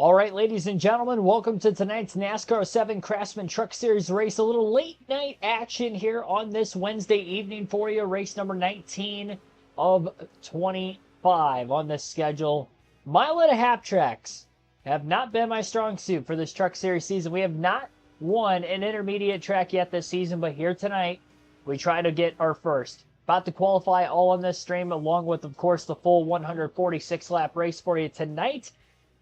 All right, ladies and gentlemen, welcome to tonight's NASCAR 7 Craftsman Truck Series race. A little late night action here on this Wednesday evening for you. Race number 19 of 25 on this schedule. Mile and a half tracks have not been my strong suit for this Truck Series season. We have not won an intermediate track yet this season, but here tonight, we try to get our first. About to qualify all on this stream, along with, of course, the full 146-lap race for you tonight.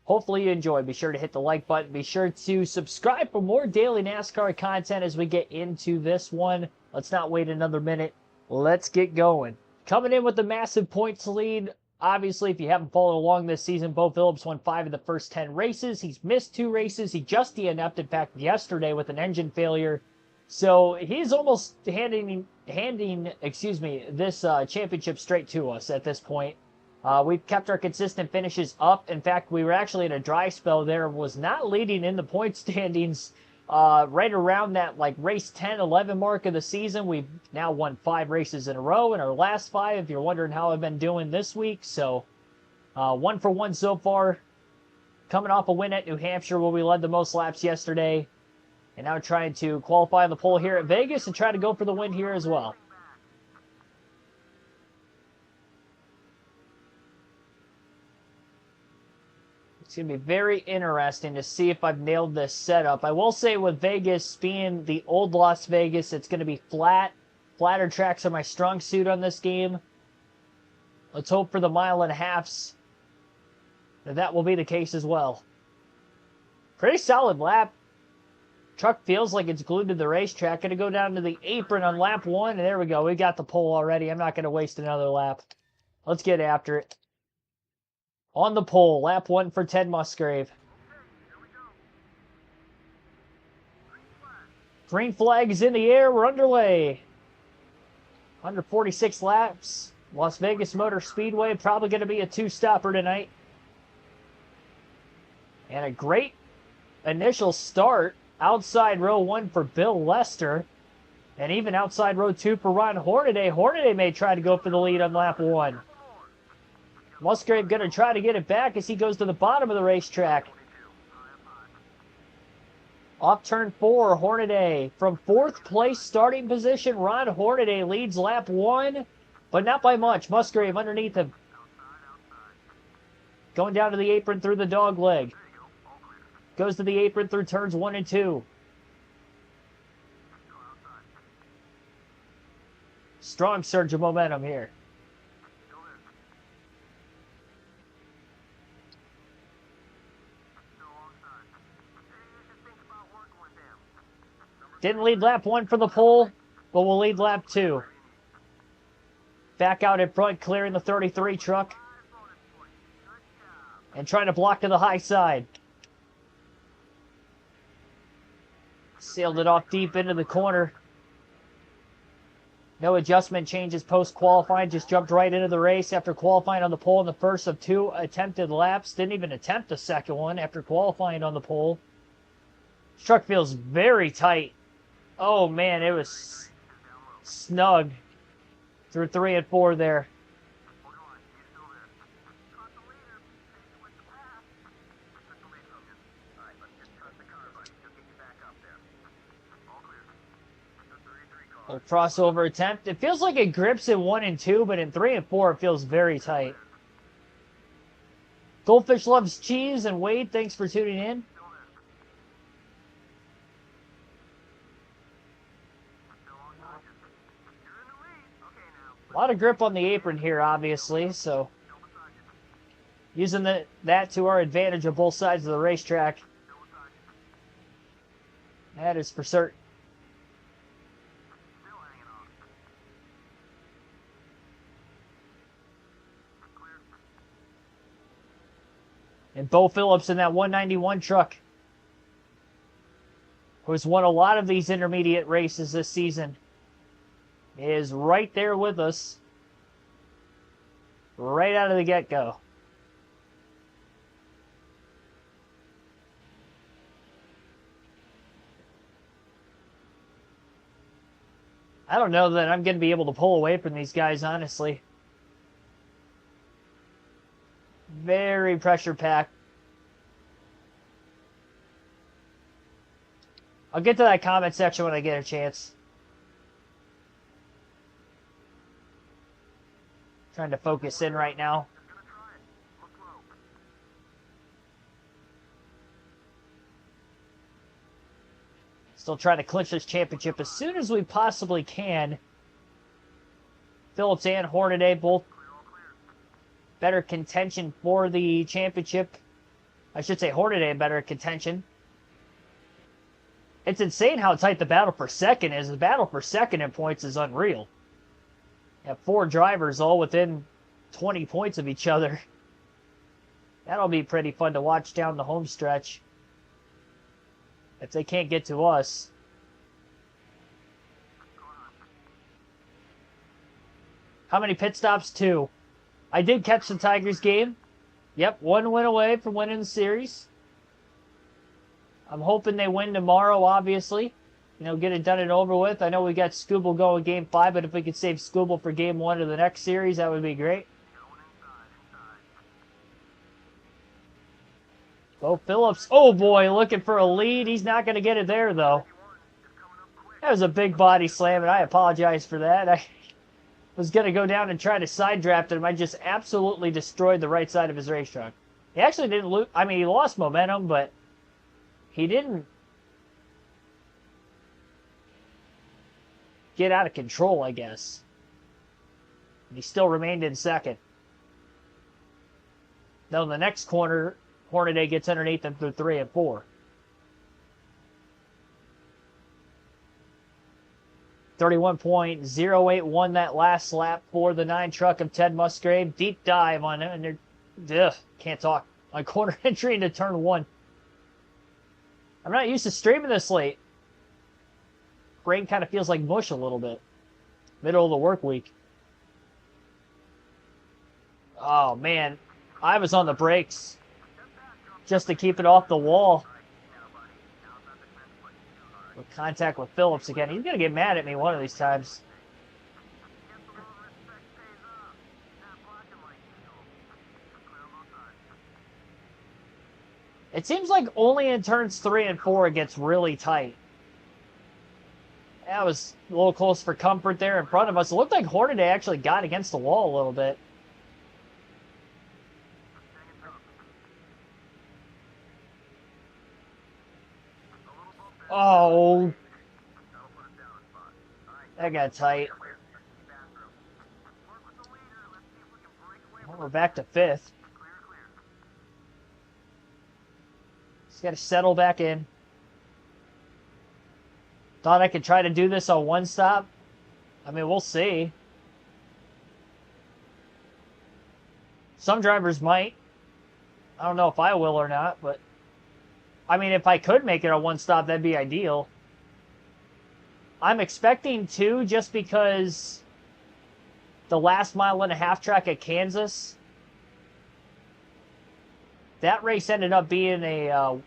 Hopefully you enjoy. Be sure to hit the like button. Be sure to subscribe for more daily NASCAR content as we get into this one. Let's not wait another minute. Let's get going. Coming in with the massive points lead. Obviously, if you haven't followed along this season, Bo Phillips won 5 of the first 10 races. He's missed 2 races. He just DNF'd, in fact, yesterday with an engine failure. So he's almost handing this championship straight to us at this point. We've kept our consistent finishes up. In fact, we were actually in a dry spell there. Was not leading in the point standings right around that race 10, 11 mark of the season. We've now won 5 races in a row in our last 5, if you're wondering how I've been doing this week. So 1 for 1 so far. Coming off a win at New Hampshire where we led the most laps yesterday. And now trying to qualify on the pole here at Vegas and try to go for the win here as well. It's going to be very interesting to see if I've nailed this setup. I will say with Vegas being the old Las Vegas, it's going to be flat. Flatter tracks are my strong suit on this game. Let's hope for the mile and a halves that will be the case as well. Pretty solid lap. Truck feels like it's glued to the racetrack. Going to go down to the apron on lap 1, and there we go. We got the pole already. I'm not going to waste another lap. Let's get after it. On the pole, lap 1 for Ted Musgrave. Green flag is in the air. We're underway. 146 laps. Las Vegas Motor Speedway. Probably going to be a 2-stopper tonight. And a great initial start. Outside row 1 for Bill Lester. And even outside row 2 for Ron Hornaday. Hornaday may try to go for the lead on lap 1. Musgrave going to try to get it back as he goes to the bottom of the racetrack. Off turn 4, Hornaday. From 4th place starting position, Ron Hornaday leads lap 1, but not by much. Musgrave underneath him. Going down to the apron through the dog leg. Goes to the apron through turns 1 and 2. Strong surge of momentum here. Didn't lead lap 1 for the pole, but will lead lap 2. Back out in front, clearing the 33 truck. And trying to block to the high side. Sailed it off deep into the corner. No adjustment changes post-qualifying. Just jumped right into the race after qualifying on the pole in the first of 2 attempted laps. Didn't even attempt a second one after qualifying on the pole. This truck feels very tight. Oh, man, it was snug through 3 and 4 there. A crossover attempt. It feels like it grips in 1 and 2, but in 3 and 4, it feels very tight. Goldfish loves cheese, and Wade, thanks for tuning in. A lot of grip on the apron here, obviously, so using that to our advantage on both sides of the racetrack. That is for certain. And Bo Phillips in that 191 truck, who's won a lot of these intermediate races this season, is right there with us right out of the get-go. I don't know that I'm going to be able to pull away from these guys, honestly. Very pressure-packed. I'll get to that comment section when I get a chance. Trying to focus in right now. Still trying to clinch this championship as soon as we possibly can. Phillips and Hornaday both better contention for the championship. I should say Hornaday better contention. It's insane how tight the battle for second is. The battle for second in points is unreal. You have 4 drivers all within 20 points of each other. That'll be pretty fun to watch down the home stretch. If they can't get to us. How many pit stops? 2. I did catch the Tigers game. Yep, 1 win away from winning the series. I'm hoping they win tomorrow, obviously. You know, get it done and over with. I know we got Scooble going game 5, but if we could save Scooble for game 1 of the next series, that would be great. Bo Phillips. Oh, boy, looking for a lead. He's not going to get it there, though. That was a big body slam, and I apologize for that. I was going to go down and try to side draft him. I just absolutely destroyed the right side of his race truck. He actually didn't lose. I mean, he lost momentum, but he didn't get out of control, I guess. And he still remained in second. Now, in the next corner, Hornaday gets underneath them through 3 and 4. 31.08 won that last lap for the 9 truck of Ted Musgrave. Deep dive on it, and they're, can't talk, on corner entry into turn 1. I'm not used to streaming this late. Brain kind of feels like mush a little bit. Middle of the work week. Oh, man. I was on the brakes just to keep it off the wall. With contact with Phillips again. He's going to get mad at me one of these times. It seems like only in turns 3 and 4 it gets really tight. That was a little close for comfort there in front of us. It looked like Hornaday actually got against the wall a little bit. Oh. That got tight. Well, we're back to 5th. Just got to settle back in. Thought I could try to do this on one stop. I mean, we'll see. Some drivers might. I don't know if I will or not, but I mean, if I could make it a one stop, that'd be ideal. I'm expecting 2 just because the last mile-and-a-half track at Kansas, that race ended up being a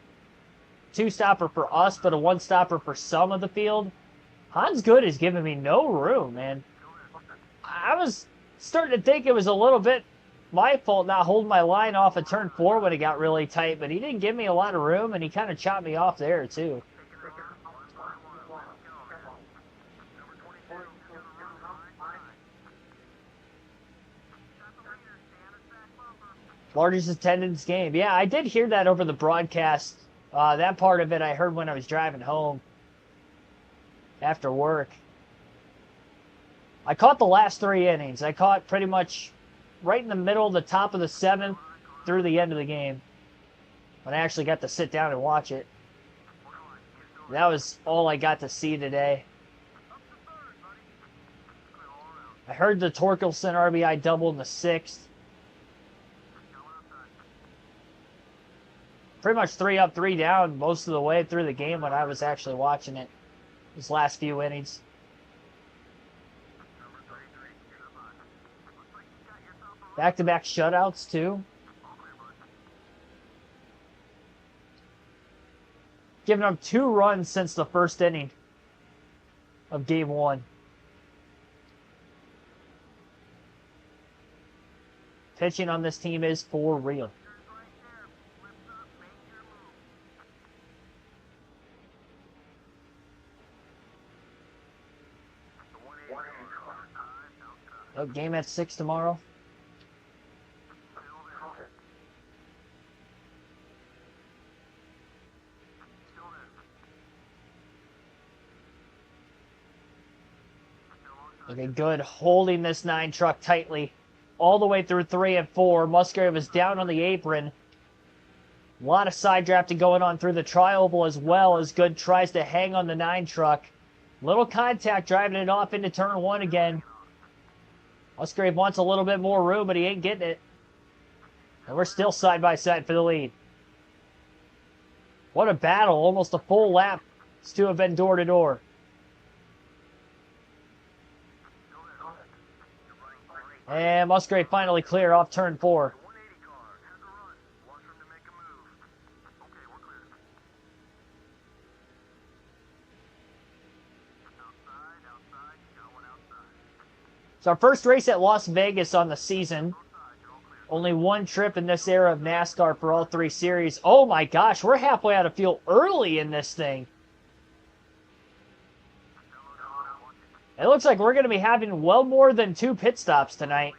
2-stopper for us, but a 1-stopper for some of the field. Hans Good is giving me no room, man. I was starting to think it was a little bit my fault not holding my line off of turn 4 when it got really tight, but he didn't give me a lot of room, and he kind of chopped me off there, too. Largest attendance game. Yeah, I did hear that over the broadcast. That part of it I heard when I was driving home after work. I caught the last 3 innings. I caught pretty much right in the middle, the top of the 7th, through the end of the game. When I actually got to sit down and watch it. That was all I got to see today. I heard the Torkelson RBI double in the 6th. Pretty much 3 up, 3 down most of the way through the game when I was actually watching it. These last few innings. Back-to-back shutouts, too. Giving up 2 runs since the first inning of Game 1. Pitching on this team is for real. Oh, game at 6 tomorrow. Okay, good. Holding this 9 truck tightly all the way through 3 and 4. Musgrave is down on the apron. A lot of side drafting going on through the tri-oval as well as Good tries to hang on the 9 truck. Little contact driving it off into turn 1 again. Musgrave wants a little bit more room, but he ain't getting it. And we're still side by side for the lead. What a battle. Almost a full lap to have been door to door. And Musgrave finally clear off turn 4. It's our first race at Las Vegas on the season. Only one trip in this era of NASCAR for all 3 series. Oh my gosh, we're halfway out of fuel early in this thing. It looks like we're going to be having well more than 2 pit stops tonight.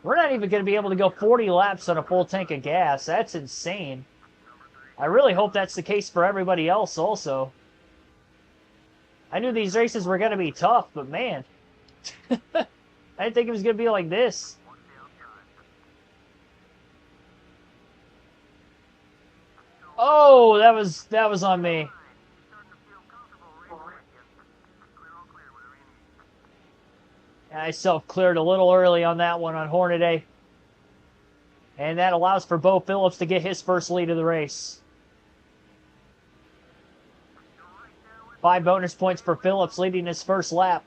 We're not even going to be able to go 40 laps on a full tank of gas. That's insane. I really hope that's the case for everybody else also. I knew these races were going to be tough, but man. I didn't think it was going to be like this. Oh, that was on me. I self-cleared a little early on that one on Hornaday. And that allows for Bo Phillips to get his first lead of the race. 5 bonus points for Phillips leading his first lap.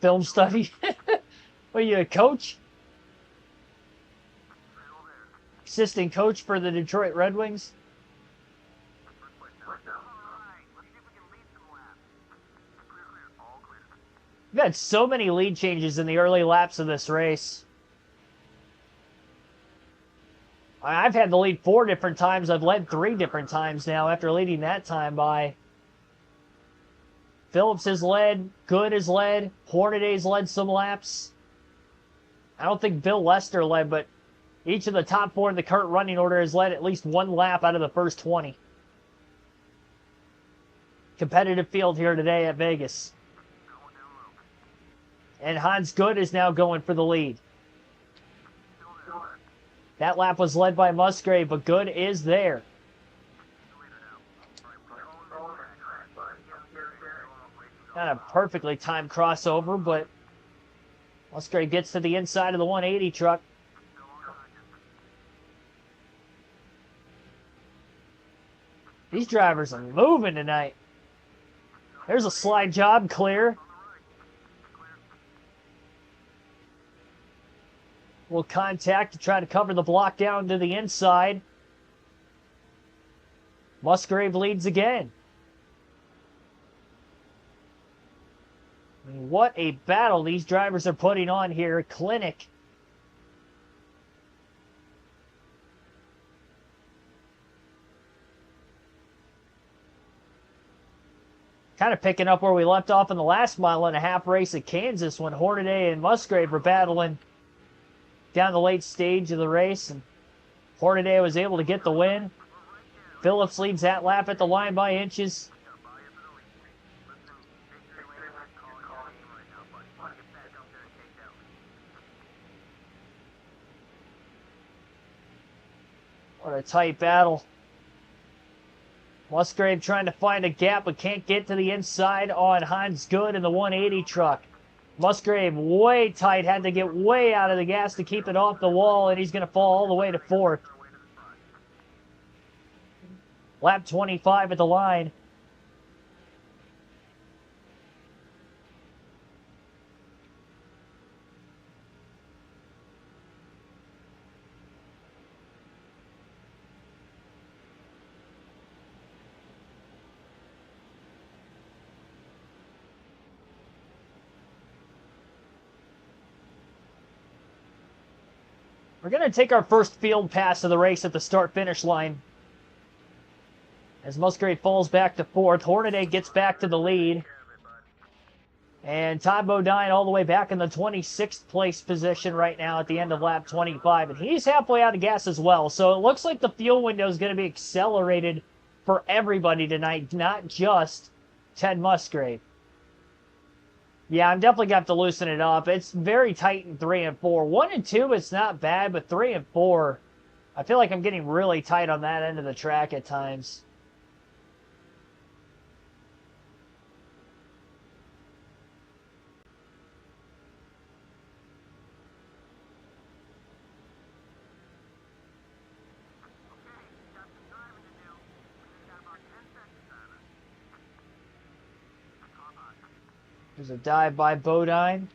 Film study? What are you, a coach? Assistant coach for the Detroit Red Wings? We've had so many lead changes in the early laps of this race. I've had the lead 4 different times. I've led 3 different times now after leading that time by. Phillips has led. Good has led. Hornaday's led some laps. I don't think Bill Lester led, but each of the top 4 in the current running order has led at least 1 lap out of the first 20. Competitive field here today at Vegas. And Hans Good is now going for the lead. That lap was led by Musgrave, but Good is there. Not a perfectly timed crossover, but Musgrave gets to the inside of the 180 truck. These drivers are moving tonight. There's a slide job, clear. Will contact to try to cover the block down to the inside. Musgrave leads again. What a battle these drivers are putting on here. Clinic. Kind of picking up where we left off in the last mile-and-a-half race at Kansas when Hornaday and Musgrave were battling down the late stage of the race, and Hornaday was able to get the win. Phillips leads that lap at the line by inches. What a tight battle. Musgrave trying to find a gap, but can't get to the inside on Hans Good in the 180 truck. Musgrave way tight, had to get way out of the gas to keep it off the wall, and he's going to fall all the way to 4th. Lap 25 at the line. We're going to take our first field pass of the race at the start-finish line. as Musgrave falls back to 4th. Hornaday gets back to the lead. And Todd Bodine all the way back in the 26th place position right now at the end of lap 25. And he's halfway out of gas as well. So it looks like the fuel window is going to be accelerated for everybody tonight, not just Ted Musgrave. Yeah, I'm definitely going to have to loosen it up. It's very tight in 3 and 4. 1 and 2, it's not bad, but 3 and 4, I feel like I'm getting really tight on that end of the track at times. There's a dive by Bodine.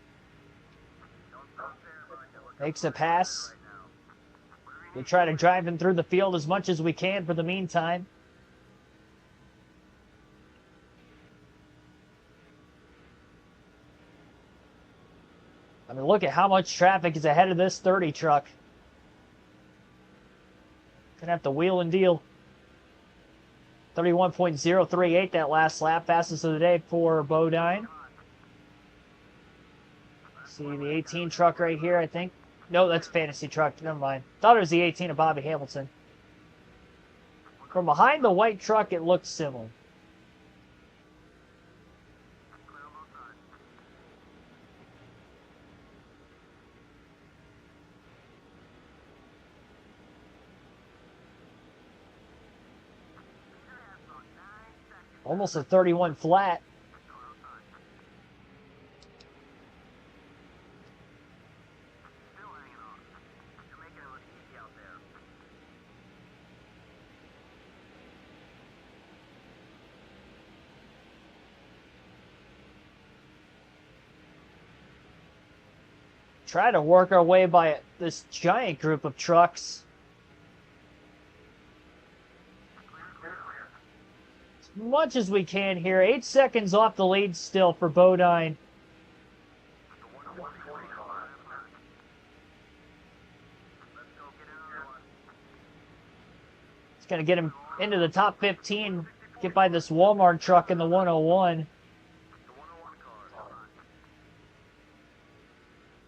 Makes a pass. We try to drive him through the field as much as we can for the meantime. I mean, look at how much traffic is ahead of this 30 truck. Gonna have to wheel and deal. 31.038 that last lap. Fastest of the day for Bodine. See the 18 truck right here, I think. No, that's a fantasy truck. Never mind. Thought it was the 18 of Bobby Hamilton. From behind the white truck, it looked similar. Almost a 31 flat. Try to work our way by this giant group of trucks. As much as we can here. 8 seconds off the lead still for Bodine. It's going to get him into the top 15. Get by this Walmart truck in the 101.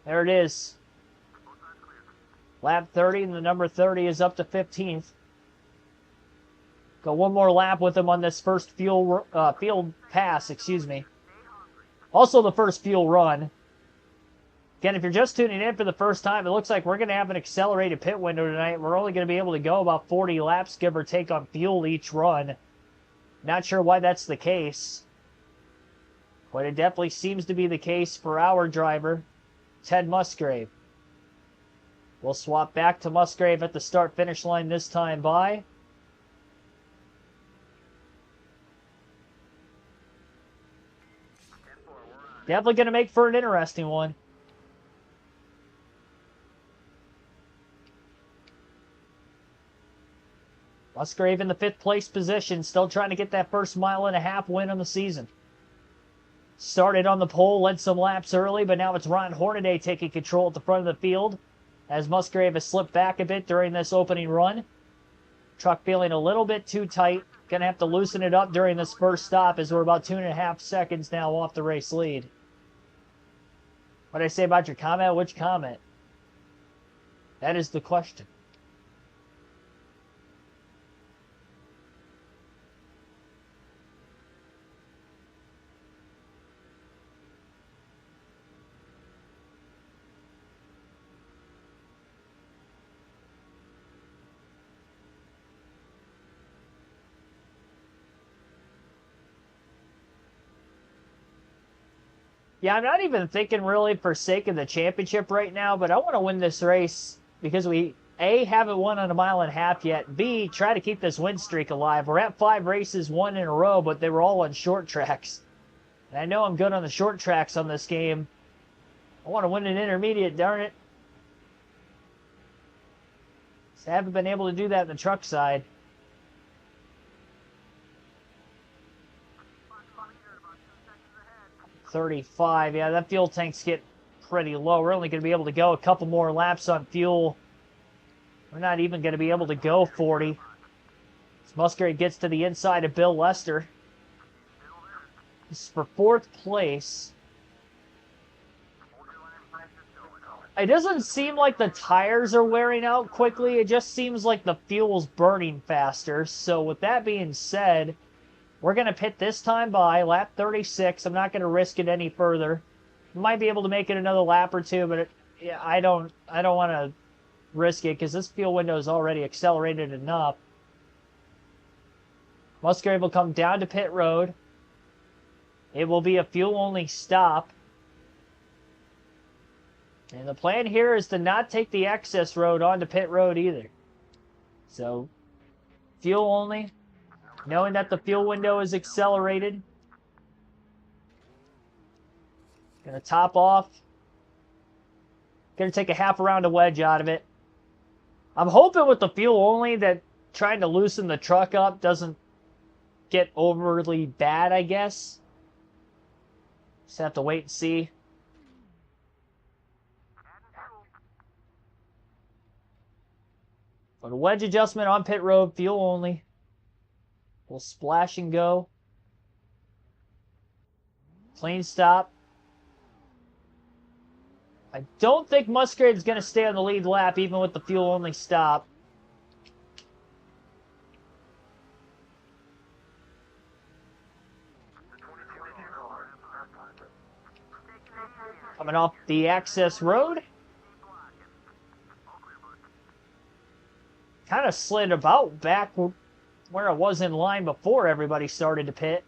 There it is. Lap 30, and the number 30 is up to 15th. Go one more lap with him on this first field pass, excuse me. Also the first fuel run. Again, if you're just tuning in for the first time, it looks like we're going to have an accelerated pit window tonight. We're only going to be able to go about 40 laps, give or take, on fuel each run. Not sure why that's the case. But it definitely seems to be the case for our driver, Ted Musgrave. We'll swap back to Musgrave at the start-finish line this time by. Definitely going to make for an interesting one. Musgrave in the 5th place position, still trying to get that first mile-and-a-half win on the season. Started on the pole, led some laps early, but now it's Ron Hornaday taking control at the front of the field as Musgrave has slipped back a bit during this opening run. Truck feeling a little bit too tight. Going to have to loosen it up during this first stop as we're about 2.5 seconds now off the race lead. What did I say about your comment? Which comment? That is the question. Yeah, I'm not even thinking really for sake of the championship right now, but I want to win this race because we, A, haven't won on a mile-and-a-half yet, B, try to keep this win streak alive. We're at 5 races, 1 in a row, but they were all on short tracks. And I know I'm good on the short tracks on this game. I want to win an intermediate, darn it. So I haven't been able to do that in the truck side. .35, yeah, that fuel tank's get pretty low. We're only going to be able to go a couple more laps on fuel. We're not even going to be able to go 40. It's Musgrave gets to the inside of Bill Lester. This is for 4th place. It doesn't seem like the tires are wearing out quickly. It just seems like the fuel's burning faster. So with that being said, we're going to pit this time by lap 36. I'm not going to risk it any further. Might be able to make it another lap or two, but yeah, I don't want to risk it because this fuel window is already accelerated enough. Musgrave will come down to pit road. It will be a fuel-only stop. And the plan here is to not take the access road onto pit road either. So, fuel only. Knowing that the fuel window is accelerated. Gonna top off. Gonna take a half a round of wedge out of it. I'm hoping with the fuel only that trying to loosen the truck up doesn't get overly bad, I guess. Just have to wait and see. But a wedge adjustment on pit road, fuel only. We'll splash and go. Clean stop. I don't think Musgrave's going to stay on the lead lap even with the fuel only stop. Coming off the access road. Kind of slid about back where I was in line before everybody started to pit.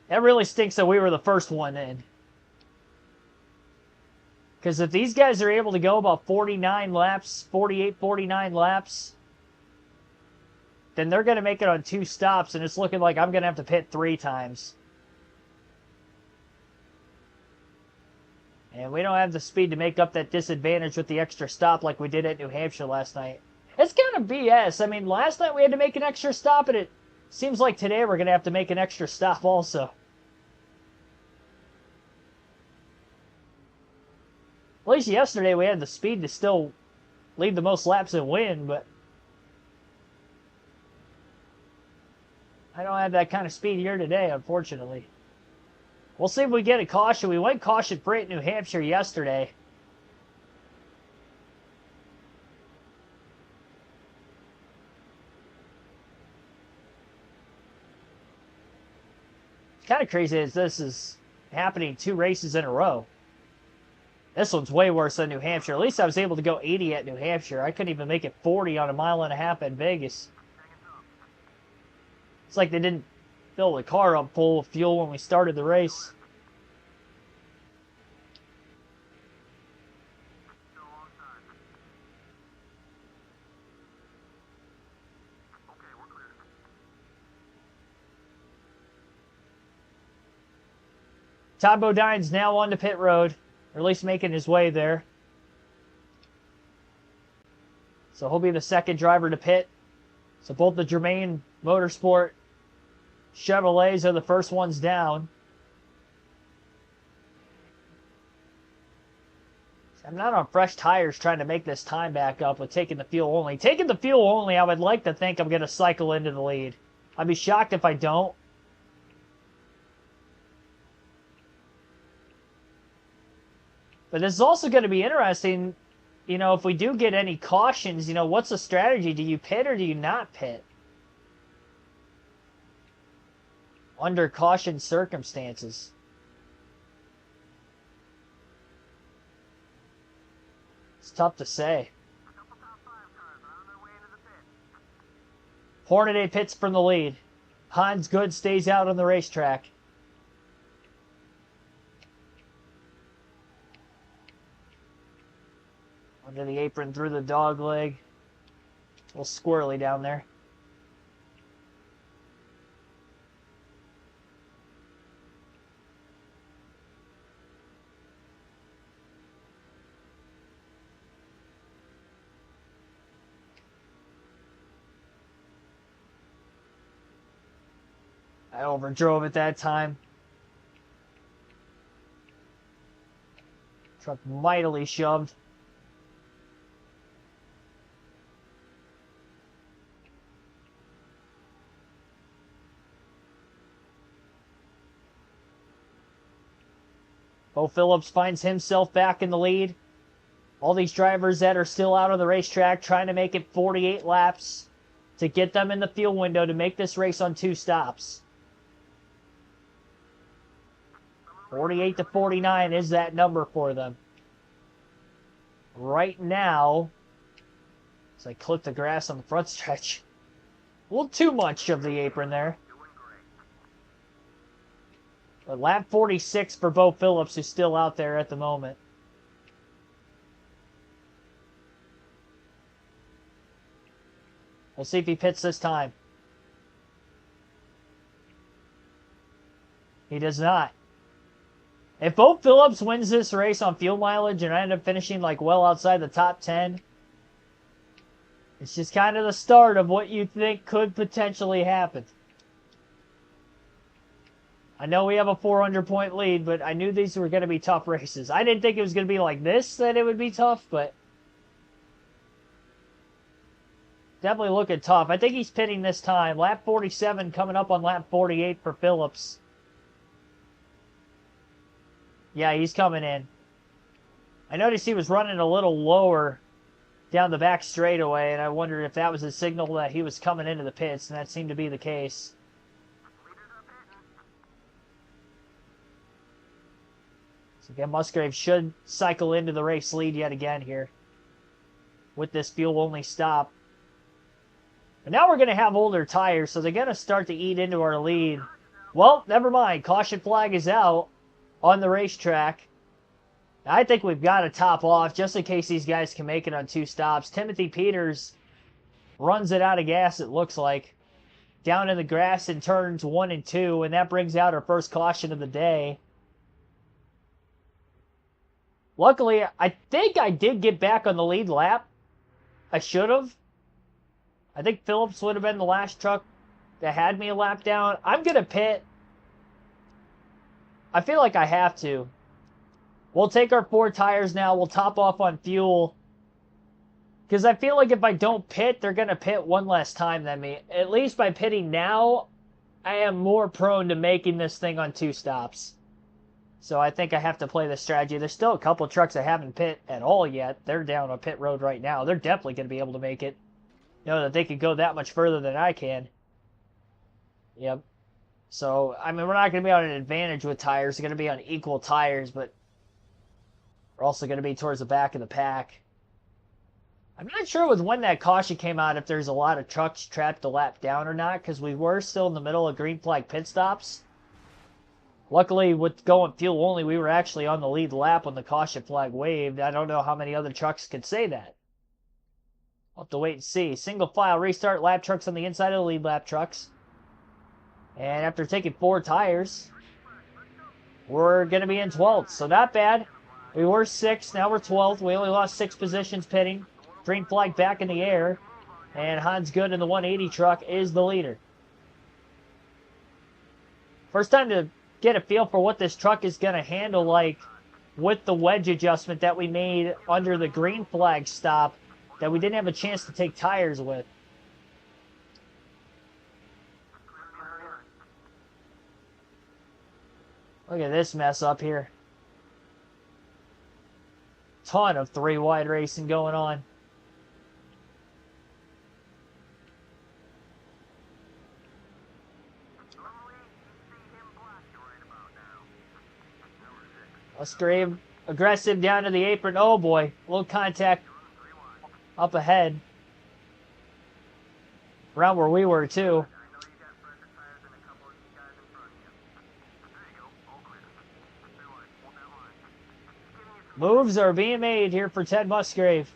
That really stinks that we were the first one in. Because if these guys are able to go about 49 laps, 48, 49 laps, then they're going to make it on 2 stops, and it's looking like I'm going to have to pit 3 times. And we don't have the speed to make up that disadvantage with the extra stop like we did at New Hampshire last night. It's kind of BS. I mean, last night we had to make an extra stop, and it seems like today we're going to have to make an extra stop also. At least yesterday we had the speed to still lead the most laps and win, but I don't have that kind of speed here today, unfortunately. We'll see if we get a caution. We went caution free at New Hampshire yesterday. It's kind of crazy that this is happening 2 races in a row. This one's way worse than New Hampshire. At least I was able to go 80 at New Hampshire. I couldn't even make it 40 on a 1.5 miles at Vegas. It's like they didn't fill the car up full of fuel when we started the race. Todd Bodine's now on to pit road, or at least making his way there. So he'll be the second driver to pit. So both the Germain Motorsport Chevrolets are the first ones down. I'm not on fresh tires trying to make this time back up with taking the fuel only. Taking the fuel only, I would like to think I'm going to cycle into the lead. I'd be shocked if I don't. But this is also going to be interesting, you know, if we do get any cautions, you know, what's the strategy? Do you pit or do you not pit? Under caution circumstances. It's tough to say. Hornaday pits from the lead. Hans Good stays out on the racetrack. Under the apron, through the dog leg. A little squirrely down there. I overdrove at that time. Truck mightily shoved. Bo Phillips finds himself back in the lead. All these drivers that are still out on the racetrack trying to make it 48 laps to get them in the fuel window to make this race on 2 stops. 48 to 49 is that number for them. Right now, as I clip the grass on the front stretch, a little too much of the apron there. But lap 46 for Bo Phillips, who's still out there at the moment. We'll see if he pits this time. He does not. If Bo Phillips wins this race on fuel mileage and I end up finishing like well outside the top 10, it's just kind of the start of what you think could potentially happen. I know we have a 400-point lead, but I knew these were going to be tough races. I didn't think it was going to be like this, that it would be tough, but definitely looking tough. I think he's pitting this time. Lap 47 coming up on lap 48 for Phillips. Yeah, he's coming in. I noticed he was running a little lower down the back straightaway, and I wondered if that was a signal that he was coming into the pits, and that seemed to be the case. So again, Musgrave should cycle into the race lead yet again here with this fuel-only stop. But now we're going to have older tires, so they're going to start to eat into our lead. Well, never mind. Caution flag is out on the racetrack. I think we've got to top off just in case these guys can make it on 2 stops. Timothy Peters runs it out of gas, it looks like, down in the grass in turns 1 and 2, and that brings out our first caution of the day. Luckily, I think I did get back on the lead lap. I should have. I think Phillips would have been the last truck that had me a lap down. I'm going to pit. I feel like I have to. We'll take our 4 tires now. We'll top off on fuel. Because I feel like if I don't pit, they're going to pit one less time than me. At least by pitting now, I am more prone to making this thing on 2 stops. So I think I have to play this strategy. There's still a couple of trucks that haven't pit at all yet. They're down on pit road right now. They're definitely going to be able to make it. You know that they could go that much further than I can. Yep. So, I mean, we're not going to be on an advantage with tires. We're going to be on equal tires, but we're also going to be towards the back of the pack. I'm not sure with when that caution came out if there's a lot of trucks trapped a lap down or not, because we were still in the middle of green flag pit stops. Luckily, with going fuel only, we were actually on the lead lap when the caution flag waved. I don't know how many other trucks could say that. We'll have to wait and see. Single file restart, lap trucks on the inside of the lead lap trucks. And after taking 4 tires, we're going to be in 12th. So not bad. We were 6th, now we're 12th. We only lost 6 positions pitting. Green flag back in the air. And Hans Good in the 180 truck is the leader. First time to get a feel for what this truck is going to handle like with the wedge adjustment that we made under the green flag stop that we didn't have a chance to take tires with. Look at this mess up here. Ton of 3 wide racing going on. Musgrave aggressive down to the apron. Oh boy, a little contact up ahead. Around where we were too. Moves are being made here for Ted Musgrave.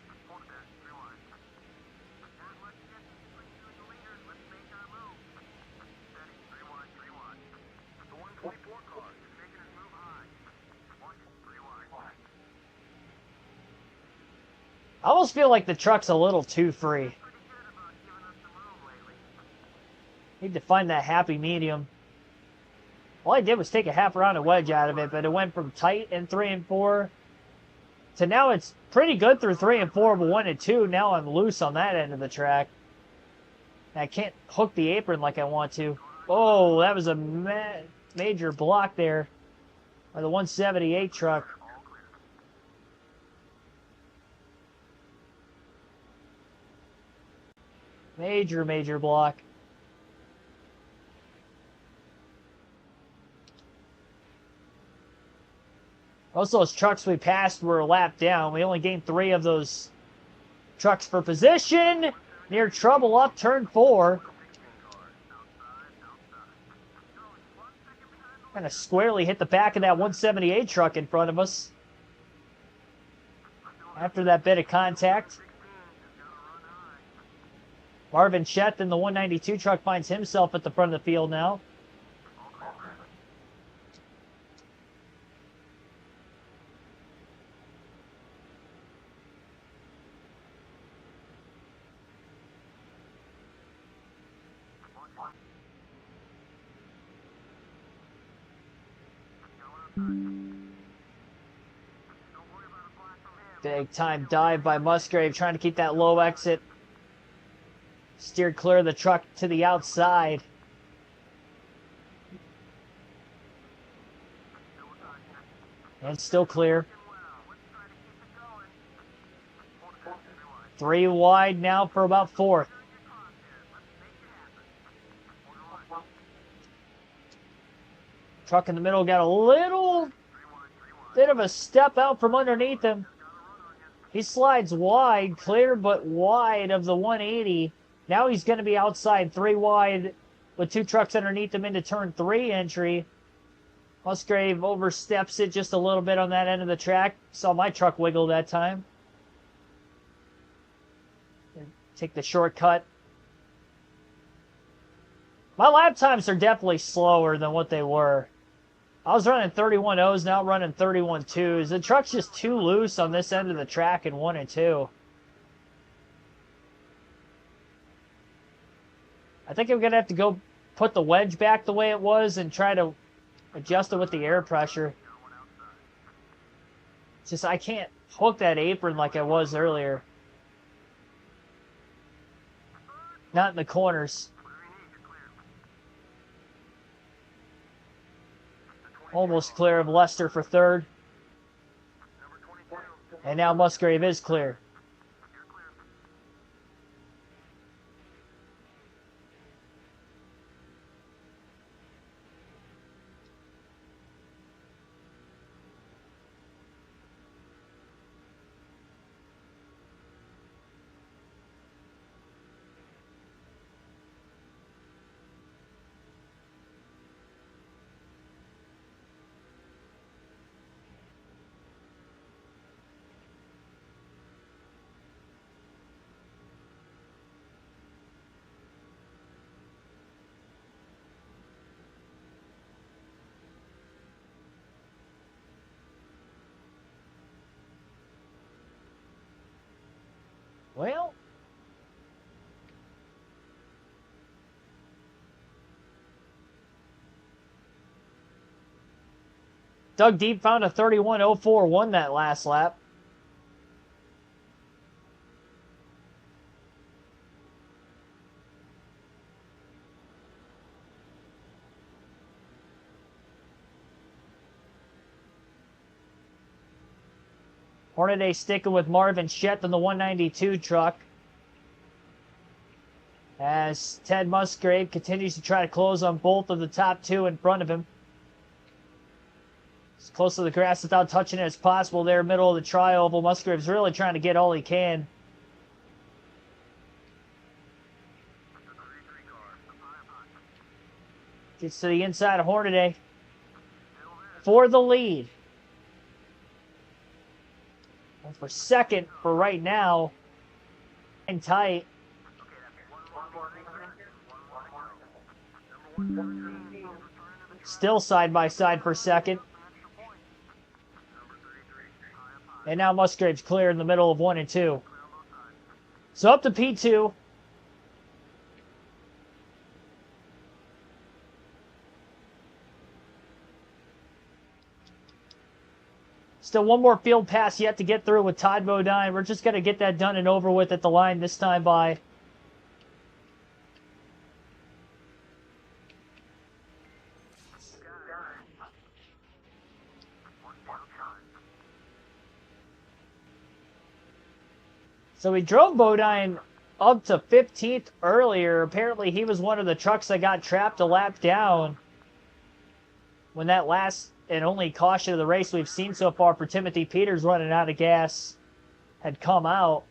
I almost feel like the truck's a little too free. Need to find that happy medium. All I did was take a half round of wedge out of it, but it went from tight in 3 and 4 So now it's pretty good through 3 and 4, but 1 and 2, now I'm loose on that end of the track. I can't hook the apron like I want to. Oh, that was a major block there by the 178 truck. Major block. Most of those trucks we passed were a lap down. We only gained 3 of those trucks for position. Near trouble up turn 4. Kind of squarely hit the back of that 178 truck in front of us. After that bit of contact. Marvin Shett in the 192 truck finds himself at the front of the field now. Big time dive by Musgrave, trying to keep that low exit. Steered clear of the truck to the outside. And still clear. 3 wide now for about 4th. Truck in the middle got a little bit of a step out from underneath him. He slides wide, clear but wide of the 180. Now he's going to be outside 3 wide with 2 trucks underneath him into turn 3 entry. Musgrave oversteps it just a little bit on that end of the track. Saw my truck wiggle that time. Take the shortcut. My lap times are definitely slower than what they were. I was running 31.0s, now running 31.2s. The truck's just too loose on this end of the track in 1 and 2. I think I'm going to have to go put the wedge back the way it was and try to adjust it with the air pressure. It's just I can't hook that apron like I was earlier. Not in the corners. Almost clear of Lester for 3rd. And now Musgrave is clear. Well, dug deep, found a 31.04, won that last lap. Hornaday sticking with Marvin Shett in the 192 truck. As Ted Musgrave continues to try to close on both of the top 2 in front of him. As close to the grass without touching it as possible there, middle of the tri-oval. Musgrave's really trying to get all he can. Gets to the inside of Hornaday for the lead. And for 2nd for right now. And tight. Still side by side for 2nd. And now Musgrave's clear in the middle of 1 and 2. So up to P2. Still one more field pass yet to get through with Todd Bodine. We're just going to get that done and over with at the line this time by. So we drove Bodine up to 15th earlier. Apparently he was one of the trucks that got trapped a lap down when that last and only caution of the race we've seen so far for Timothy Peters running out of gas had come out.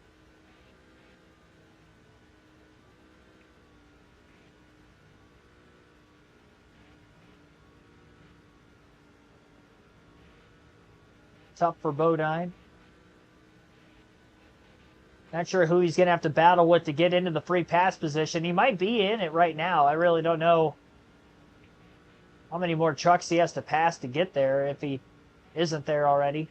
Tough for Bodine. Not sure who he's going to have to battle with to get into the free pass position. He might be in it right now. I really don't know how many more trucks he has to pass to get there if he isn't there already.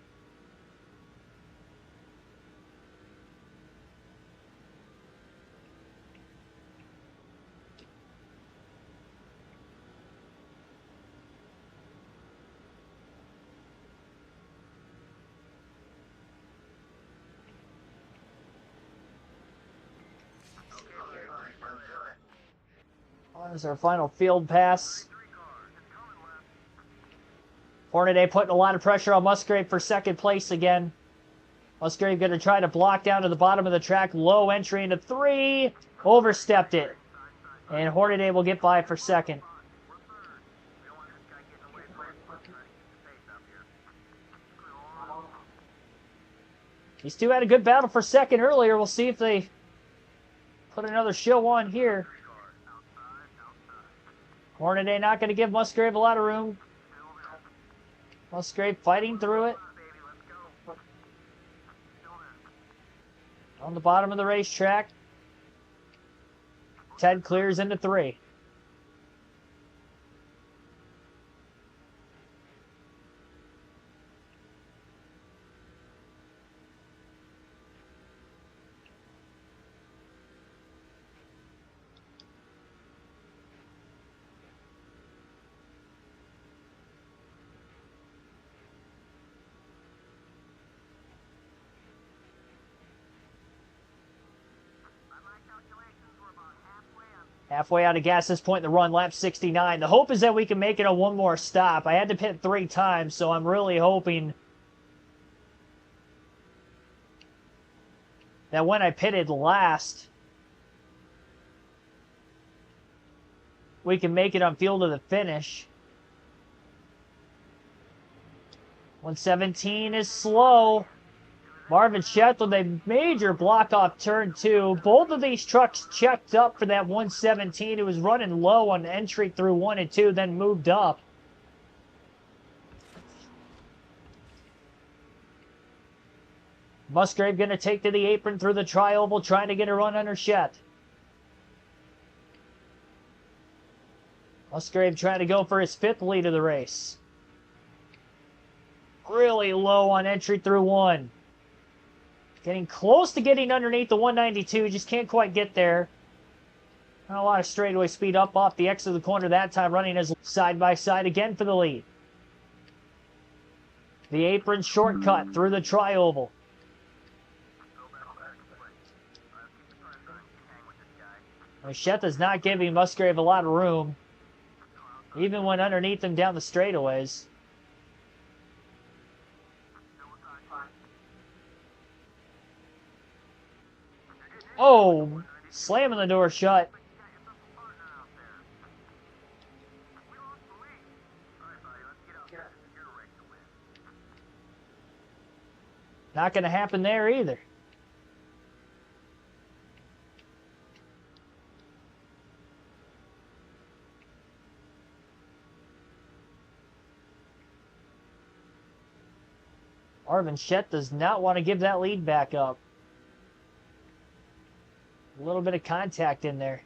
There's our final field pass. Hornaday putting a lot of pressure on Musgrave for second place again. Musgrave going to try to block down to the bottom of the track. Low entry into 3. Overstepped it. And Hornaday will get by for second. These two had a good battle for second earlier. We'll see if they put another show on here. Hornaday not going to give Musgrave a lot of room. Musgrave fighting through it. On the bottom of the racetrack. Ted clears into 3. Halfway out of gas this point in the run, lap 69. The hope is that we can make it on one more stop. I had to pit 3 times, so I'm really hoping that when I pitted last, we can make it on field to the finish. 117 is slow. Marvin Schett with a major block off turn 2. Both of these trucks checked up for that 117. It was running low on entry through 1 and 2, then moved up. Musgrave going to take to the apron through the tri-oval, trying to get a run under Schett. Musgrave trying to go for his 5th lead of the race. Really low on entry through 1. Getting close to getting underneath the 192, just can't quite get there. Not a lot of straightaway speed up off the exit of the corner that time, running as side by side again for the lead. The apron shortcut through the tri-oval. Schett is not giving Musgrave a lot of room, even when underneath him down the straightaways. Oh, slamming the door shut. Not going to happen there either. Marvin Schett does not want to give that lead back up. A little bit of contact in there.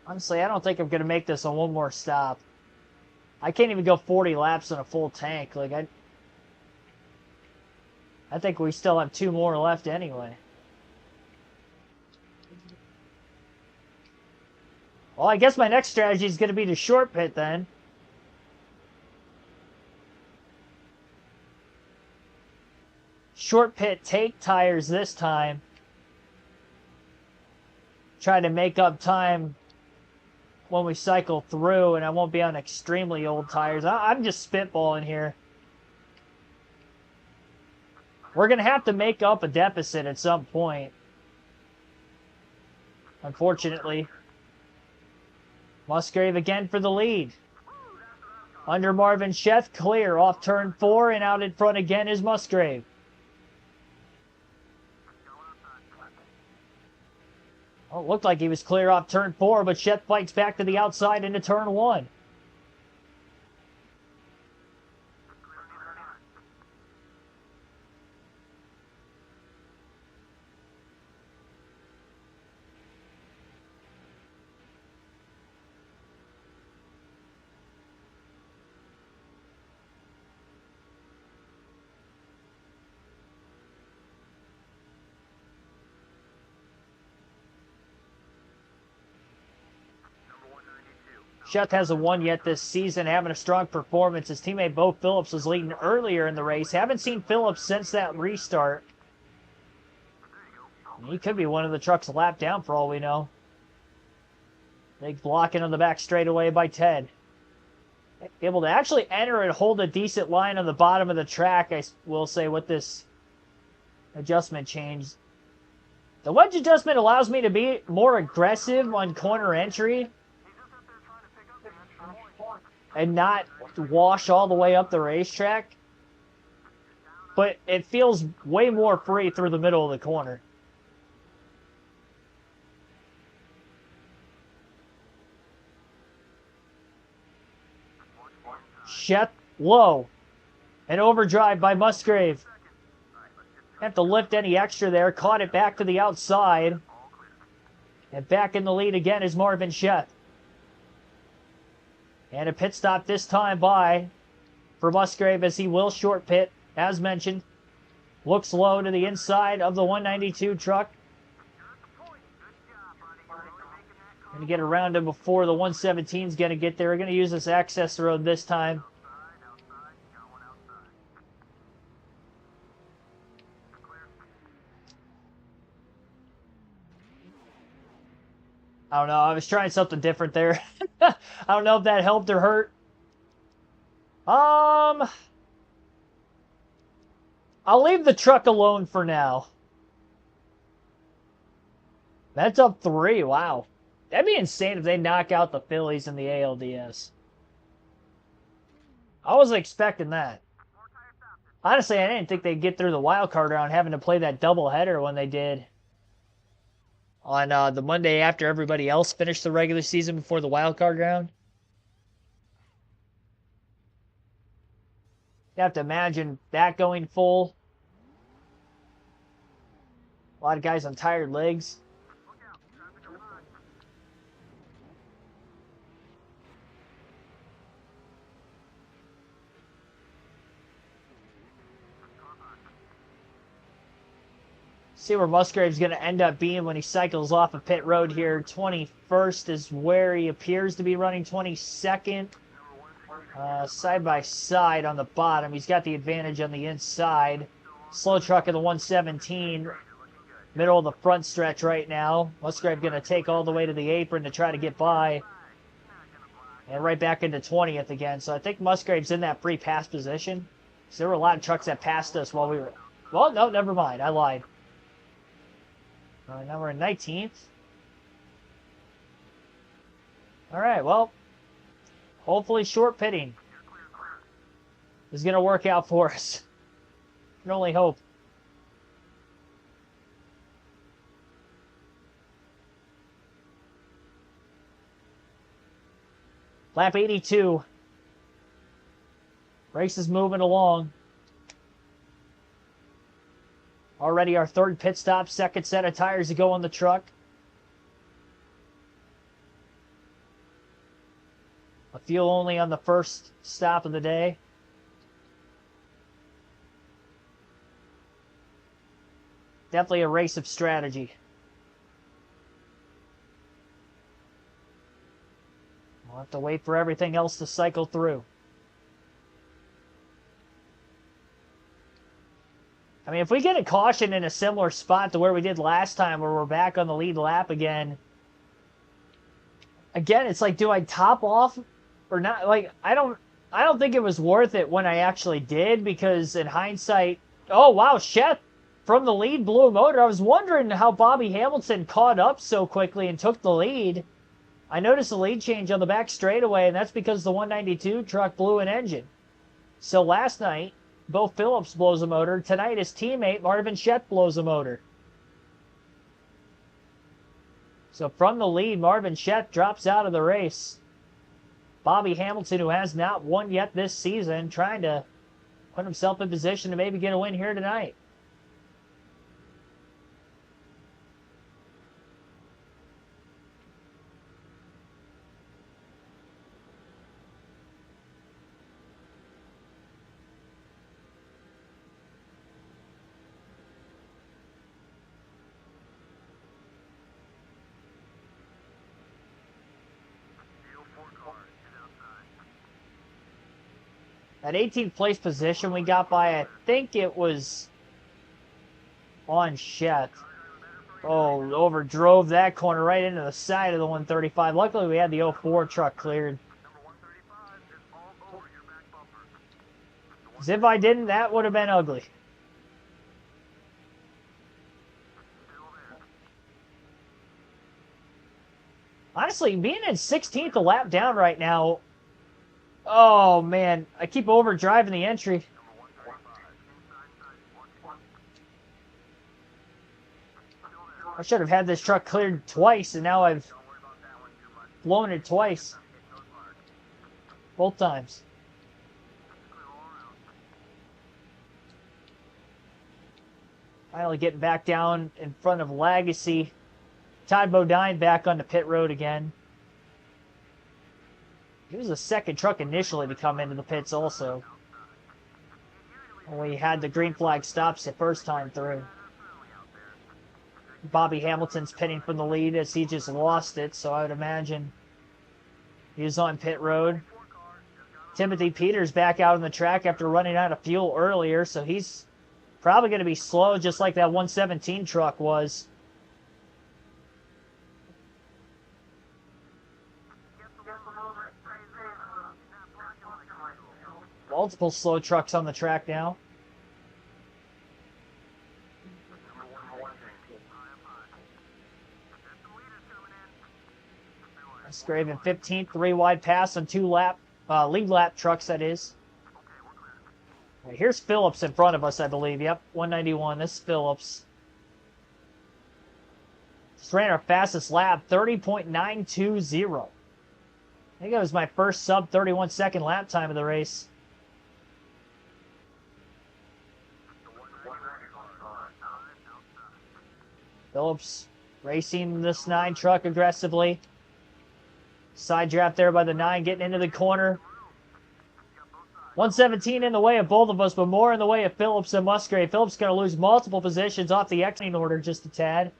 Honestly, I don't think I'm going to make this on one more stop. I can't even go 40 laps on a full tank. Like, I think we still have 2 more left anyway. Well, I guess my next strategy is going to be to short pit then. Short pit, take tires this time. Try to make up time when we cycle through, and I won't be on extremely old tires. I'm just spitballing here. We're going to have to make up a deficit at some point, unfortunately. Musgrave again for the lead. Under Marvin Sheth, clear off turn 4, and out in front again is Musgrave. Well, it looked like he was clear off turn 4, but Sheth fights back to the outside into turn 1. Sheth hasn't won yet this season, having a strong performance. His teammate Bo Phillips was leading earlier in the race. Haven't seen Phillips since that restart. He could be one of the trucks lapped down for all we know. Big blocking on the back straightaway by Ted. Able to actually enter and hold a decent line on the bottom of the track, I will say, with this adjustment change. The wedge adjustment allows me to be more aggressive on corner entry and not wash all the way up the racetrack. But it feels way more free through the middle of the corner. Sheth low. An overdrive by Musgrave. Have to lift any extra there. Caught it back to the outside. And back in the lead again is Marvin Sheth. And a pit stop this time for Musgrave, as he will short pit, as mentioned. Looks low to the inside of the 192 truck. Going to get around him before the 117 is going to get there. We're going to use this access road this time. I don't know. I was trying something different there. I don't know if that helped or hurt. I'll leave the truck alone for now. That's up 3. Wow. That'd be insane if they knock out the Phillies in the ALDS. I wasn't expecting that. Honestly, I didn't think they'd get through the wild card round having to play that doubleheader when they did on the Monday after everybody else finished the regular season before the wild card round. You have to imagine that going full. A lot of guys on tired legs. See where Musgrave's going to end up being when he cycles off of pit road here. 21st is where he appears to be running. 22nd. Side by side on the bottom. He's got the advantage on the inside. Slow truck of the 117. Middle of the front stretch right now. Musgrave going to take all the way to the apron to try to get by. And right back into 20th again. So I think Musgrave's in that free pass position. So there were a lot of trucks that passed us while we were... Well, no, never mind. I lied. Now we're in 19th. All right, well, hopefully short pitting is going to work out for us. Can only hope. Lap 82. Race is moving along. Already our third pit stop, second set of tires to go on the truck. A Fuel only on the first stop of the day. Definitely a race of strategy. We'll have to wait for everything else to cycle through. I mean, if we get a caution in a similar spot to where we did last time, where we're back on the lead lap again, it's like, do I top off or not? Like, I don't think it was worth it when I actually did, because in hindsight, oh wow, Sheth from the lead blew a motor. I was wondering how Bobby Hamilton caught up so quickly and took the lead. I noticed a lead change on the back straightaway, and that's because the 192 truck blew an engine. So last night, Bo Phillips blows a motor. Tonight, his teammate, Marvin Sheth, blows a motor. So from the lead, Marvin Sheth drops out of the race. Bobby Hamilton, who has not won yet this season, trying to put himself in position to maybe get a win here tonight. That 18th place position we got by, I think it was on Sheth. Oh, overdrove that corner right into the side of the 135. Luckily, we had the 04 truck cleared. Because if I didn't, that would have been ugly. Honestly, being in 16th a lap down right now, oh man, I keep overdriving the entry. I should have had this truck cleared twice, and now I've blown it twice. Both times. Finally getting back down in front of Legacy. Todd Bodine back on the pit road again. He was the second truck initially to come into the pits also. We had the green flag stops the first time through. Bobby Hamilton's pitting from the lead as he just lost it, so I would imagine he was on pit road. Timothy Peters back out on the track after running out of fuel earlier, so he's probably going to be slow just like that 117 truck was. Multiple slow trucks on the track now. Musgrave in 15th, 3 wide pass on 2 lead lap trucks, that is. Right, here's Phillips in front of us, I believe. Yep, 191. This is Phillips. Just ran our fastest lap, 30.920. I think that was my first sub 31 second lap time of the race. Phillips racing this 9 truck aggressively. Side draft there by the 9, getting into the corner. 117 in the way of both of us, but more in the way of Phillips and Musgrave. Phillips going to lose multiple positions off the exiting order just a tad.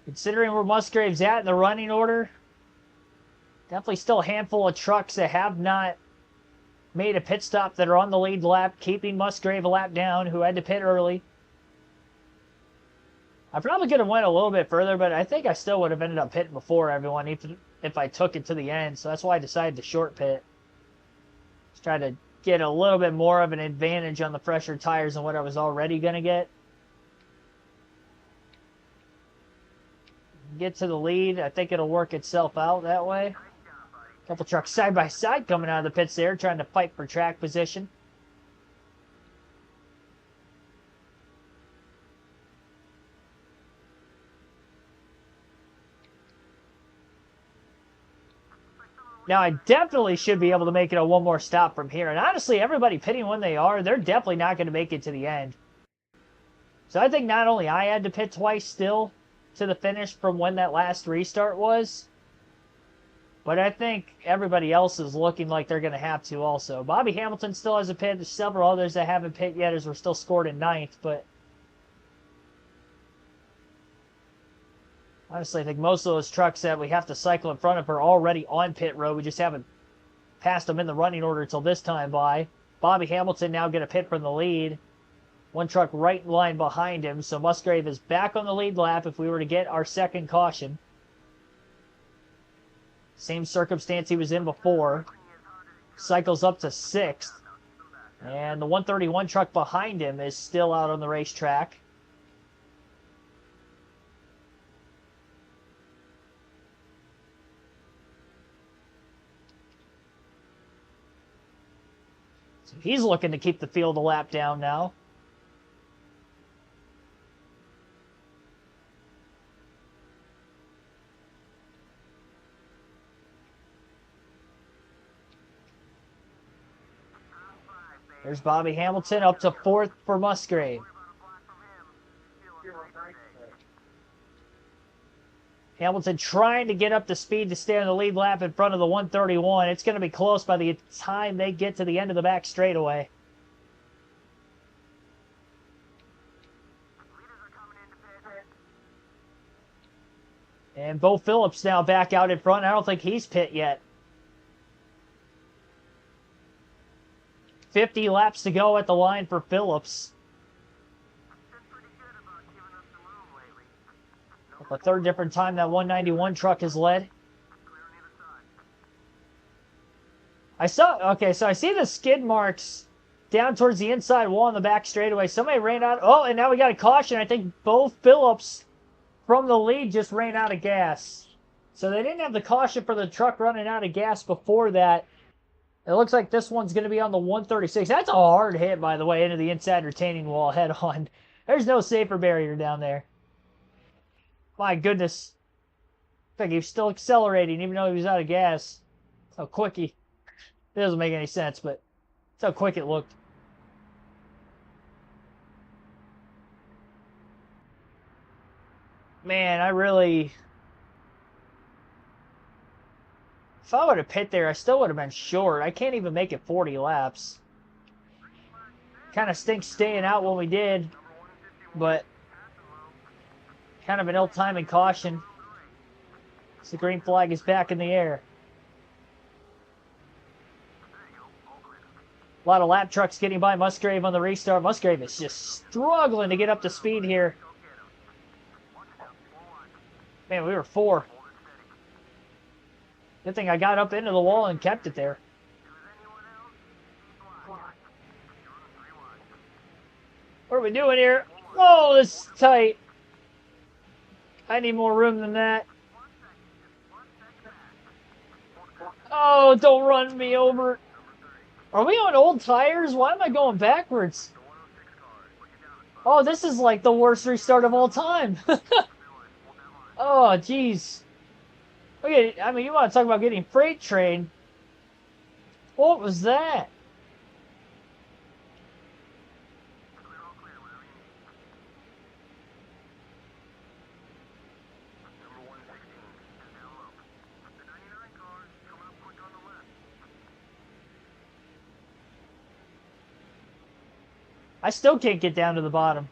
Considering where Musgrave's at in the running order, definitely still a handful of trucks that have not made a pit stop that are on the lead lap, keeping Musgrave a lap down, who had to pit early. I probably could have went a little bit further, but I think I still would have ended up pitting before everyone if I took it to the end, so that's why I decided to short pit. Just try to get a little bit more of an advantage on the fresher tires than what I was already going to get. Get to the lead. I think it'll work itself out that way. Couple trucks side by side coming out of the pits there, trying to fight for track position. Now, I definitely should be able to make it a one more stop from here. And honestly, everybody pitting when they are, they're definitely not going to make it to the end. So I think not only I had to pit twice still to the finish from when that last restart was, but I think everybody else is looking like they're going to have to also. Bobby Hamilton still has a pit. There's several others that haven't pit yet as we're still scored in ninth. But honestly, I think most of those trucks that we have to cycle in front of are already on pit road. We just haven't passed them in the running order until this time by. Bobby Hamilton now going to pit from the lead. One truck right in line behind him. So Musgrave is back on the lead lap if we were to get our second caution. Same circumstance he was in before. Cycles up to 6th. And the 131 truck behind him is still out on the racetrack. So he's looking to keep the field a lap down now. There's Bobby Hamilton up to 4th for Musgrave. Hamilton trying to get up to speed to stay on the lead lap in front of the 131. It's going to be close by the time they get to the end of the back straightaway. And Bo Phillips now back out in front. I don't think he's pit yet. 50 laps to go at the line for Phillips. The third different time that 191 truck has led. Okay, so I see the skid marks down towards the inside wall in the back straightaway. Somebody ran out. Oh, and now we got a caution. I think Bo Phillips from the lead just ran out of gas. So they didn't have the caution for the truck running out of gas before that. It looks like this one's going to be on the 136. That's a hard hit, by the way, into the inside retaining wall head on. There's no safer barrier down there. My goodness. I think he was still accelerating even though he was out of gas. How quick he... It doesn't make any sense, but that's how quick it looked. Man, I really... If I would have pit there, I still would have been short. I can't even make it 40 laps. Kind of stinks staying out when we did, but kind of an ill-timing caution. So the green flag is back in the air. A lot of lap trucks getting by Musgrave on the restart. Musgrave is just struggling to get up to speed here. Man, we were 4. Good thing I got up into the wall and kept it there. What are we doing here? Oh, this is tight. I need more room than that. Oh, don't run me over. Are we on old tires? Why am I going backwards? Oh, this is like the worst restart of all time. Oh, jeez. Okay, I mean, you want to talk about getting freight train. What was that? I still can't get down to the bottom.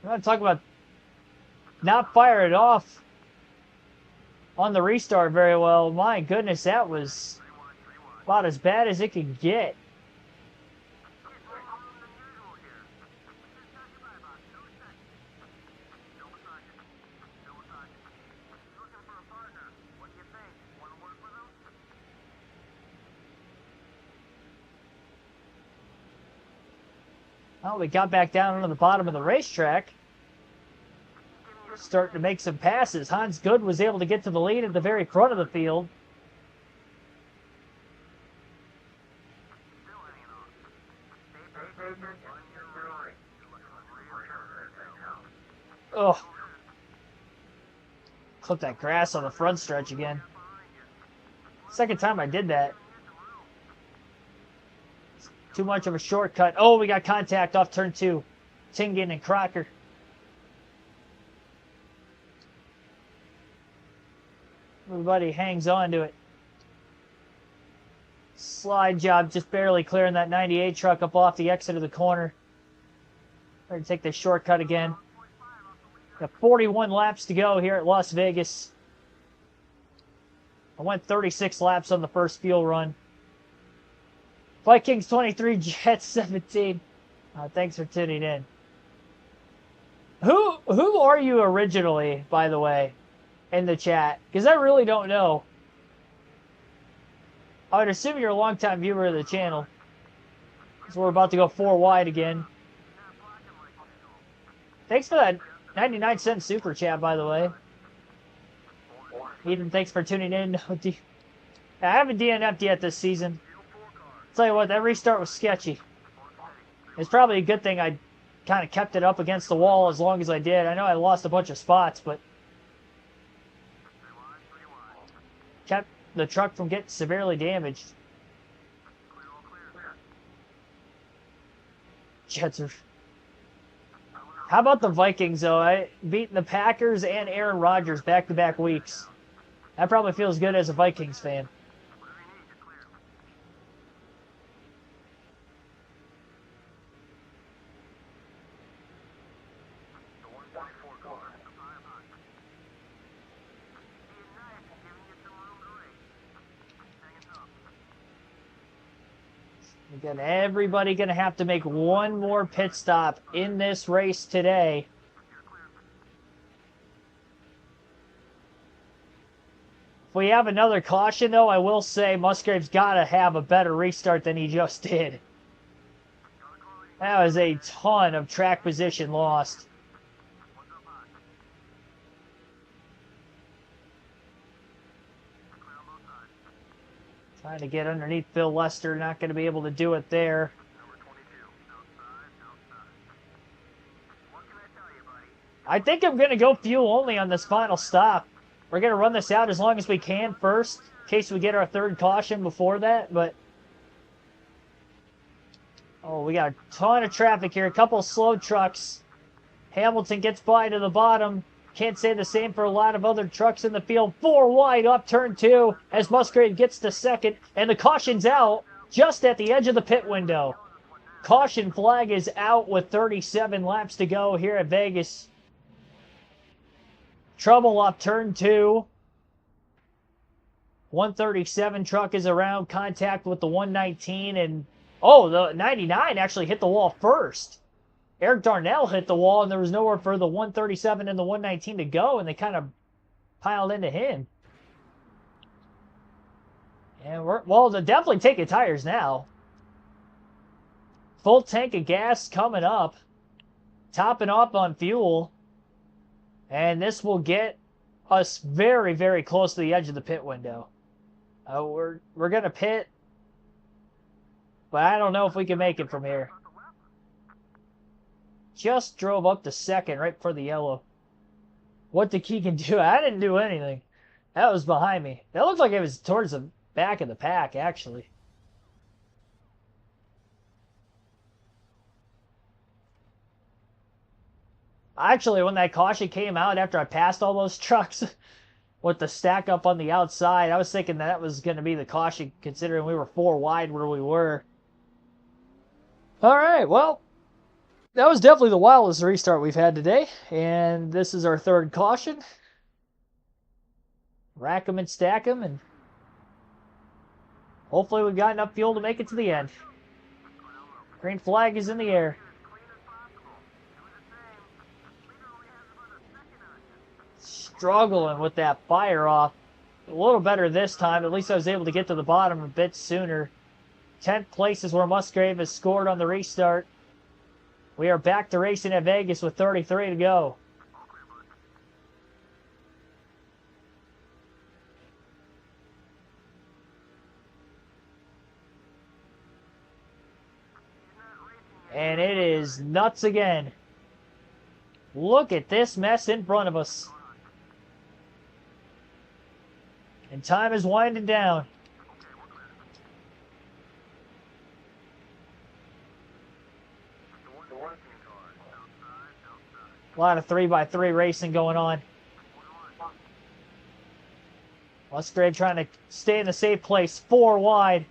I'm going to talk about not fire it off on the restart very well. My goodness, that was about as bad as it could get. Well, we got back down onto the bottom of the racetrack. Starting to make some passes. Hans Good was able to get to the lead at the very front of the field. Oh. Clip that grass on the front stretch again. Second time I did that. Too much of a shortcut. Oh, we got contact off turn 2. Tingen and Crocker. Everybody hangs on to it. Slide job just barely clearing that 98 truck up off the exit of the corner. Ready to take this shortcut again. Got 41 laps to go here at Las Vegas. I went 36 laps on the first fuel run. Vikings 23, Jets 17. Thanks for tuning in. Who are you originally, by the way, in the chat? Because I really don't know. I would assume you're a longtime viewer of the channel. So we're about to go 4 wide again. Thanks for that 99-cent super chat, by the way. Eden, thanks for tuning in. I haven't DNF'd yet this season. I'll tell you what, that restart was sketchy. It's probably a good thing I kind of kept it up against the wall as long as I did. I know I lost a bunch of spots, but kept the truck from getting severely damaged. Jets are... How about the Vikings, though? Beating the Packers and Aaron Rodgers back-to-back weeks. That probably feels good as a Vikings fan. Again, everybody going to have to make one more pit stop in this race today. If we have another caution, though, I will say Musgrave's got to have a better restart than he just did. That was a ton of track position lost. Trying to get underneath Phil Lester, not going to be able to do it there. I think I'm going to go fuel only on this final stop. We're going to run this out as long as we can first, in case we get our third caution before that, but... Oh, we got a ton of traffic here, a couple of slow trucks. Hamilton gets by to the bottom. Can't say the same for a lot of other trucks in the field. 4 wide up turn 2 as Musgrave gets to second, and the caution's out just at the edge of the pit window. Caution flag is out with 37 laps to go here at Vegas. Trouble up turn 2. 137 truck is around contact with the 119, and oh, the 99 actually hit the wall first. Eric Darnell hit the wall, and there was nowhere for the 137 and the 119 to go, and they kind of piled into him. And well, they're definitely taking tires now. Full tank of gas coming up. Topping up on fuel. And this will get us very, very close to the edge of the pit window. We're going to pit, but I don't know if we can make it from here. Just drove up to second right before the yellow. What did Keegan do? I didn't do anything. That was behind me. That looked like it was towards the back of the pack, actually. Actually, when that caution came out after I passed all those trucks with the stack up on the outside, I was thinking that was going to be the caution, considering we were 4 wide where we were. All right, well, that was definitely the wildest restart we've had today, and this is our third caution. Rack them and stack them, and hopefully we've got enough fuel to make it to the end. Green flag is in the air. Struggling with that fire off. A little better this time. At least I was able to get to the bottom a bit sooner. 10th place is where Musgrave has scored on the restart. We are back to racing at Vegas with 33 to go. And it is nuts again. Look at this mess in front of us. And time is winding down. A lot of 3x3 racing going on. Musgrave trying to stay in the safe place. 4 wide.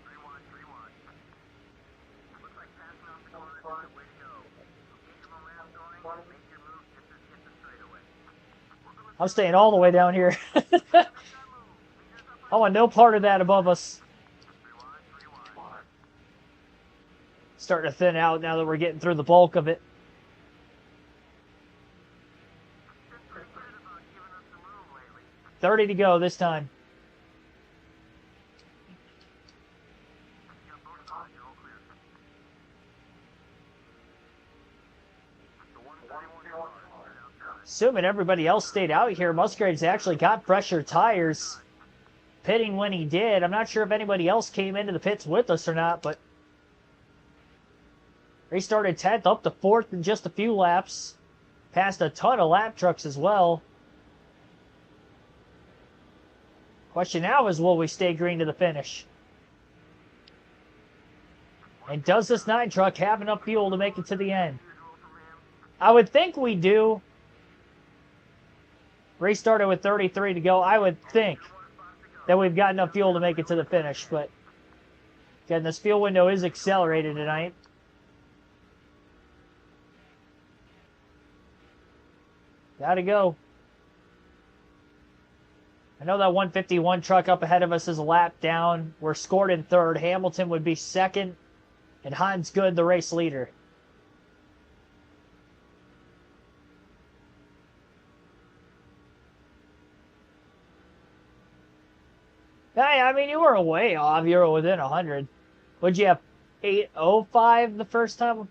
I'm staying all the way down here. I want no part of that above us. Starting to thin out now that we're getting through the bulk of it. $30 to go this time. Assuming everybody else stayed out here, Musgraves actually got fresher tires. Pitting when he did. I'm not sure if anybody else came into the pits with us or not, but he started 10th, up to 4th in just a few laps. Passed a ton of lap trucks as well. Question now is, will we stay green to the finish? And does this 9 truck have enough fuel to make it to the end? I would think we do. Race started with 33 to go. I would think that we've got enough fuel to make it to the finish, but again, this fuel window is accelerated tonight. Gotta go. I know that 151 truck up ahead of us is a lap down. We're scored in 3rd. Hamilton would be 2nd, and Hans Good, the race leader. Hey, I mean, you were way off. You were within 100. Would you have 805 the first time?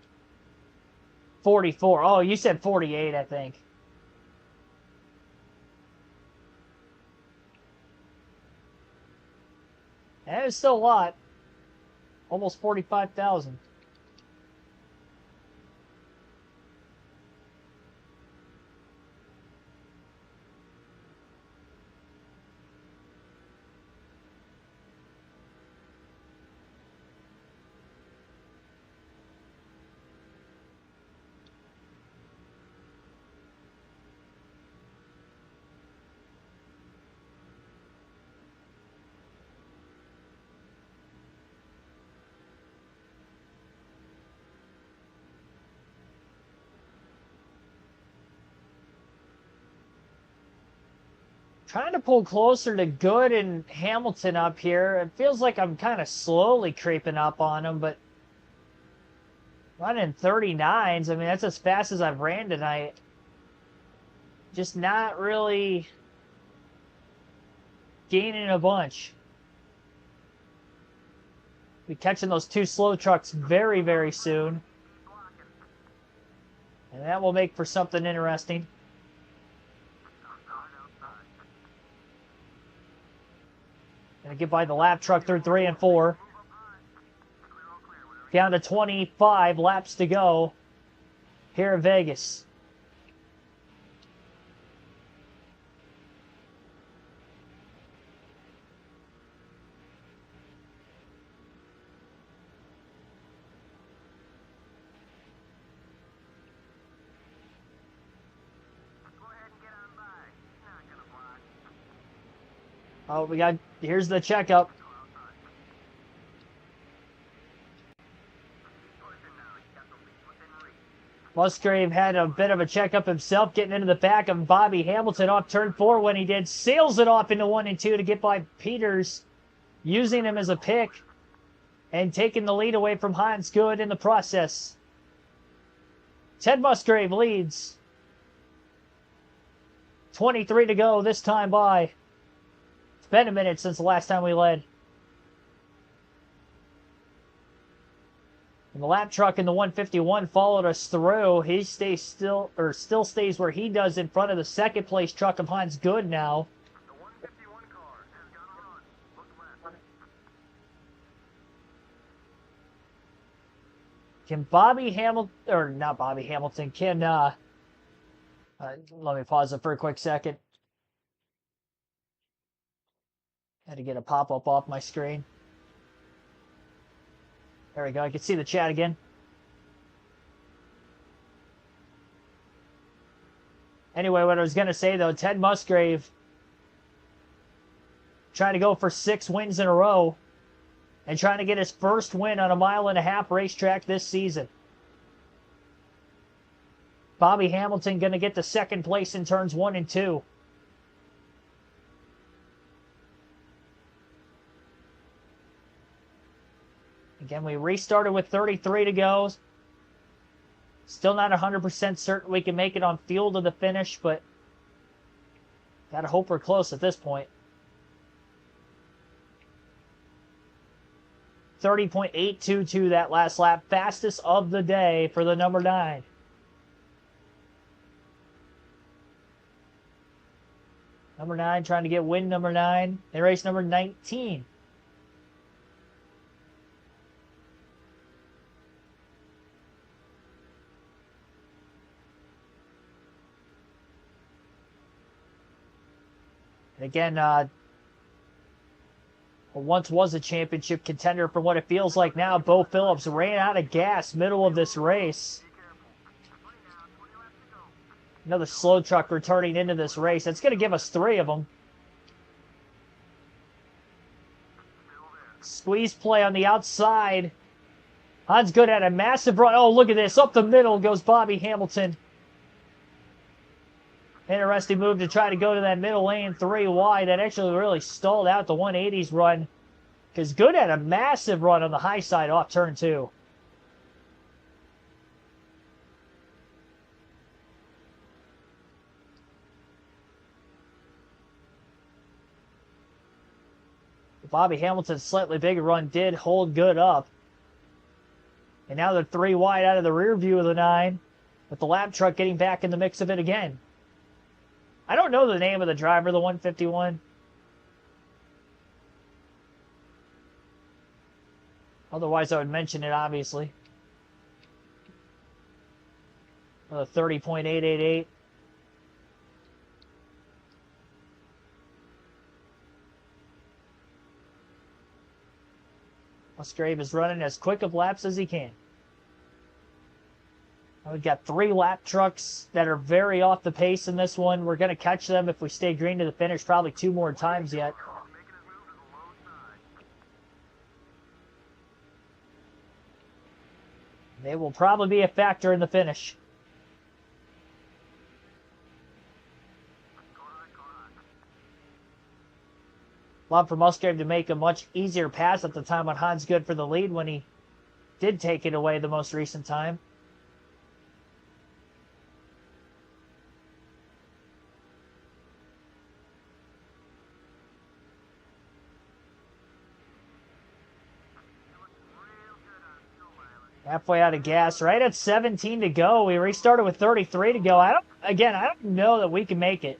44. Oh, you said 48, I think. And it was still a lot. Almost 45,000. Trying to pull closer to Good and Hamilton up here. It feels like I'm kind of slowly creeping up on them, but running 39s, I mean, that's as fast as I've ran tonight. Just not really gaining a bunch. Be catching those 2 slow trucks very, very soon. And that will make for something interesting. Gonna get by the lap truck through 3 and 4. Down to 25 laps to go here in Vegas. Oh, here's the checkup. Musgrave had a bit of a checkup himself, getting into the back of Bobby Hamilton off turn 4 when he did. Sails it off into 1 and 2 to get by Peters, using him as a pick and taking the lead away from Hans Good in the process. Ted Musgrave leads. 23 to go this time by. It's been a minute since the last time we led. And the lap truck in the 151 followed us through. He stays still stays where he does in front of the second place truck of Hans Good now. The 151 car has got a run. Look left. Can Bobby Hamilton, or not Bobby Hamilton, can, let me pause it for a quick second. Had to get a pop-up off my screen. There we go. I can see the chat again. Anyway, what I was going to say, though, Ted Musgrave trying to go for 6 wins in a row and trying to get his first win on a 1.5-mile racetrack this season. Bobby Hamilton going to get the second place in turns 1 and 2. Again, we restarted with 33 to go. Still not 100% certain we can make it on fuel to the finish, but gotta hope we're close at this point. 30.822 that last lap. Fastest of the day for the number 9. Number 9 trying to get win number 9 in race number 19. And again, once was a championship contender for what it feels like now. Bo Phillips ran out of gas middle of this race. Another slow truck returning into this race. That's going to give us 3 of them. Squeeze play on the outside. Hans Good had a massive run. Oh, look at this. Up the middle goes Bobby Hamilton. Interesting move to try to go to that middle lane 3 wide. That actually really stalled out the 180s run, because Good had a massive run on the high side off turn 2. Bobby Hamilton's slightly bigger run did hold Good up. And now they're 3 wide out of the rear view of the 9, with the lap truck getting back in the mix of it again. I don't know the name of the driver, the 151. Otherwise, I would mention it, obviously. 30.888. Musgrave is running as quick of laps as he can. We've got 3 lap trucks that are very off the pace in this one. We're going to catch them if we stay green to the finish probably 2 more times yet. They will probably be a factor in the finish. Love for Musgrave to make a much easier pass at the time on Hans Good for the lead when he did take it away the most recent time. Halfway out of gas, right at 17 to go. We restarted with 33 to go. I don't know that we can make it.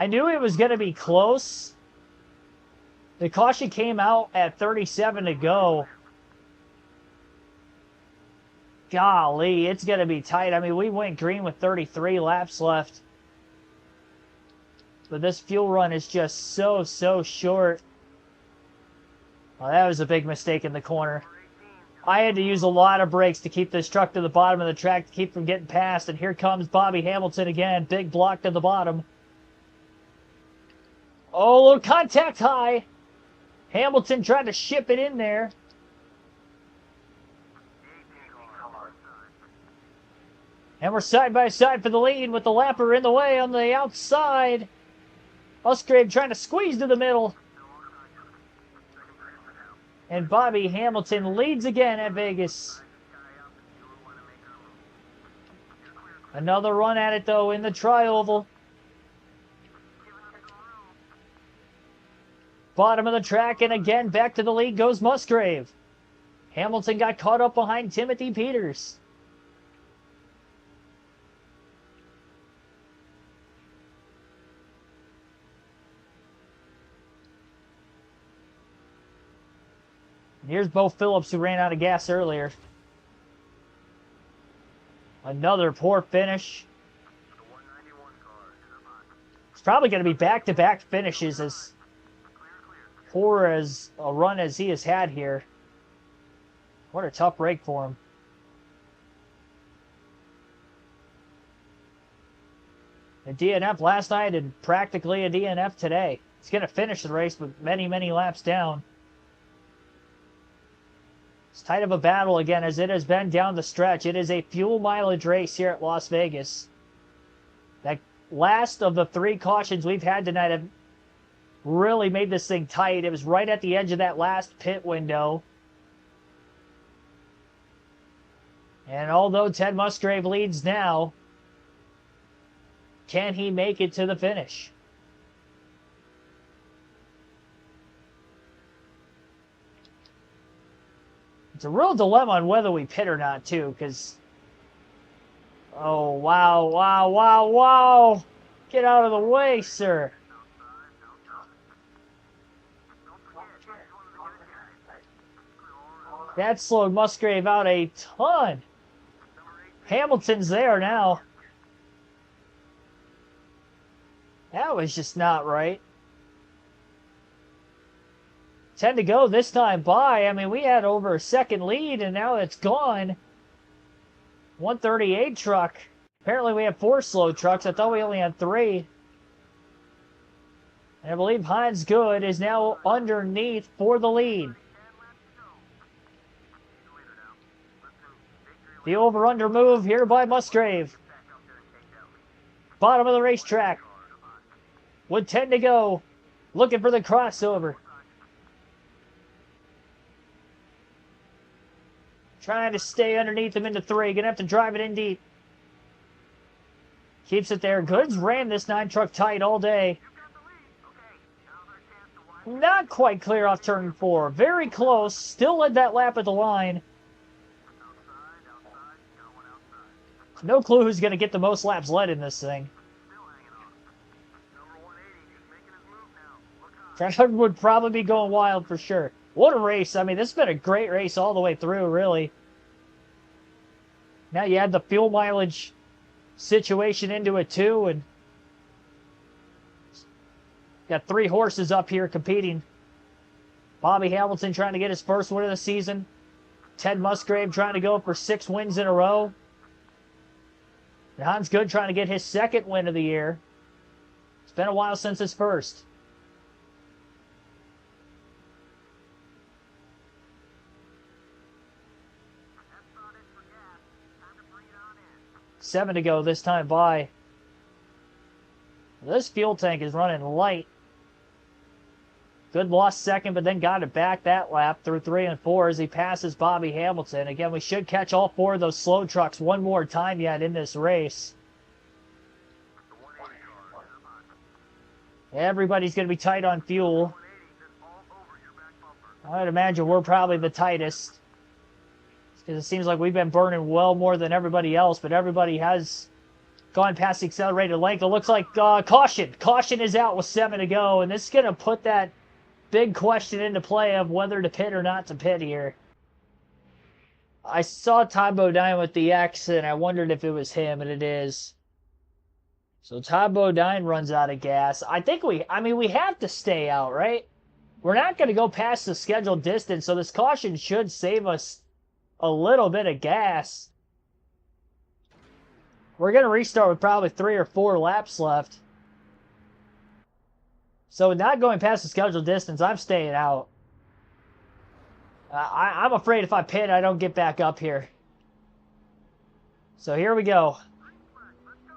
I knew it was going to be close. The caution came out at 37 to go. Golly, it's going to be tight. I mean, we went green with 33 laps left. But this fuel run is just so short. Well, that was a big mistake in the corner. I had to use a lot of brakes to keep this truck to the bottom of the track to keep from getting past. And here comes Bobby Hamilton again. Big block to the bottom. Oh, a little contact high. Hamilton tried to ship it in there. And we're side by side for the lead with the lapper in the way on the outside. Musgrave trying to squeeze to the middle. And Bobby Hamilton leads again at Vegas. Another run at it, though, in the tri-oval. Bottom of the track, and again, back to the lead goes Musgrave. Hamilton got caught up behind Timothy Peters. Here's Bo Phillips, who ran out of gas earlier. Another poor finish. It's probably going to be back-to-back finishes, as poor as a run as he has had here. What a tough break for him. A DNF last night and practically a DNF today. He's going to finish the race with many, many laps down. It's tight of a battle again, as it has been down the stretch. It is a fuel mileage race here at Las Vegas. That last of the 3 cautions we've had tonight have really made this thing tight. It was right at the edge of that last pit window. And although Ted Musgrave leads now, can he make it to the finish? It's a real dilemma on whether we pit or not, too, because... Oh, wow, wow, wow, wow! Get out of the way, sir! That slowed Musgrave out a ton. Hamilton's there now. That was just not right. 10 to go this time by. I mean, we had over a second lead, and now it's gone. 138 truck. Apparently we have 4 slow trucks. I thought we only had 3. And I believe Heinz Good is now underneath for the lead. The over-under move here by Musgrave. Bottom of the racetrack. With 10 to go. Looking for the crossover. Trying to stay underneath him into 3. Gonna have to drive it in deep. Keeps it there. Goods ran this 9 truck tight all day. Not quite clear off turn 4. Very close. Still led that lap at the line. No clue who's going to get the most laps led in this thing. Trevor would probably be going wild for sure. What a race. I mean, this has been a great race all the way through, really. Now you add the fuel mileage situation into it, too, and got 3 horses up here competing. Bobby Hamilton trying to get his first win of the season. Ted Musgrave trying to go for 6 wins in a row. And Hans Good trying to get his 2nd win of the year. It's been a while since his first. Seven to go this time by. This fuel tank is running light. Good lost 2nd, but then got it back that lap through 3 and 4 as he passes Bobby Hamilton. Again, we should catch all 4 of those slow trucks one more time yet in this race. Everybody's going to be tight on fuel. I'd imagine we're probably the tightest, because it seems like we've been burning well more than everybody else, but everybody has gone past the accelerated length. It looks like caution. Caution is out with 7 to go, and this is going to put that big question into play of whether to pit or not to pit here. I saw Todd Bodine with the X, and I wondered if it was him, and it is. So Todd Bodine runs out of gas. I think we have to stay out, right? We're not going to go past the scheduled distance, so this caution should save us a little bit of gas. We're going to restart with probably 3 or 4 laps left. So not going past the scheduled distance, I'm staying out. I'm afraid if I pit, I don't get back up here. So here we go.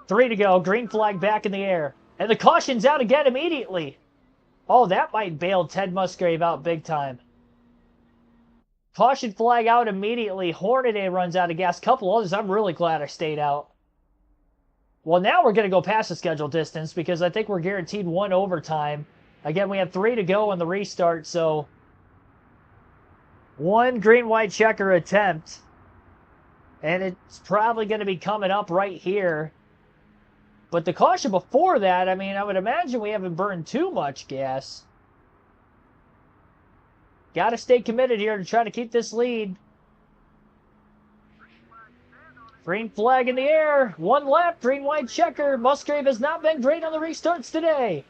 3 to go. Green flag back in the air. And the caution's out again immediately. Oh, that might bail Ted Musgrave out big time. Caution flag out immediately. Hornaday runs out of gas. Couple others. I'm really glad I stayed out. Well, now we're going to go past the scheduled distance because I think we're guaranteed 1 overtime. Again, we have 3 to go on the restart, so One green, white checker attempt. And it's probably going to be coming up right here. But the caution before that, I mean, I would imagine we haven't burned too much gas. Got to stay committed here to try to keep this lead. Green flag in the air. One lap, green, white checker. Musgrave has not been great on the restarts today.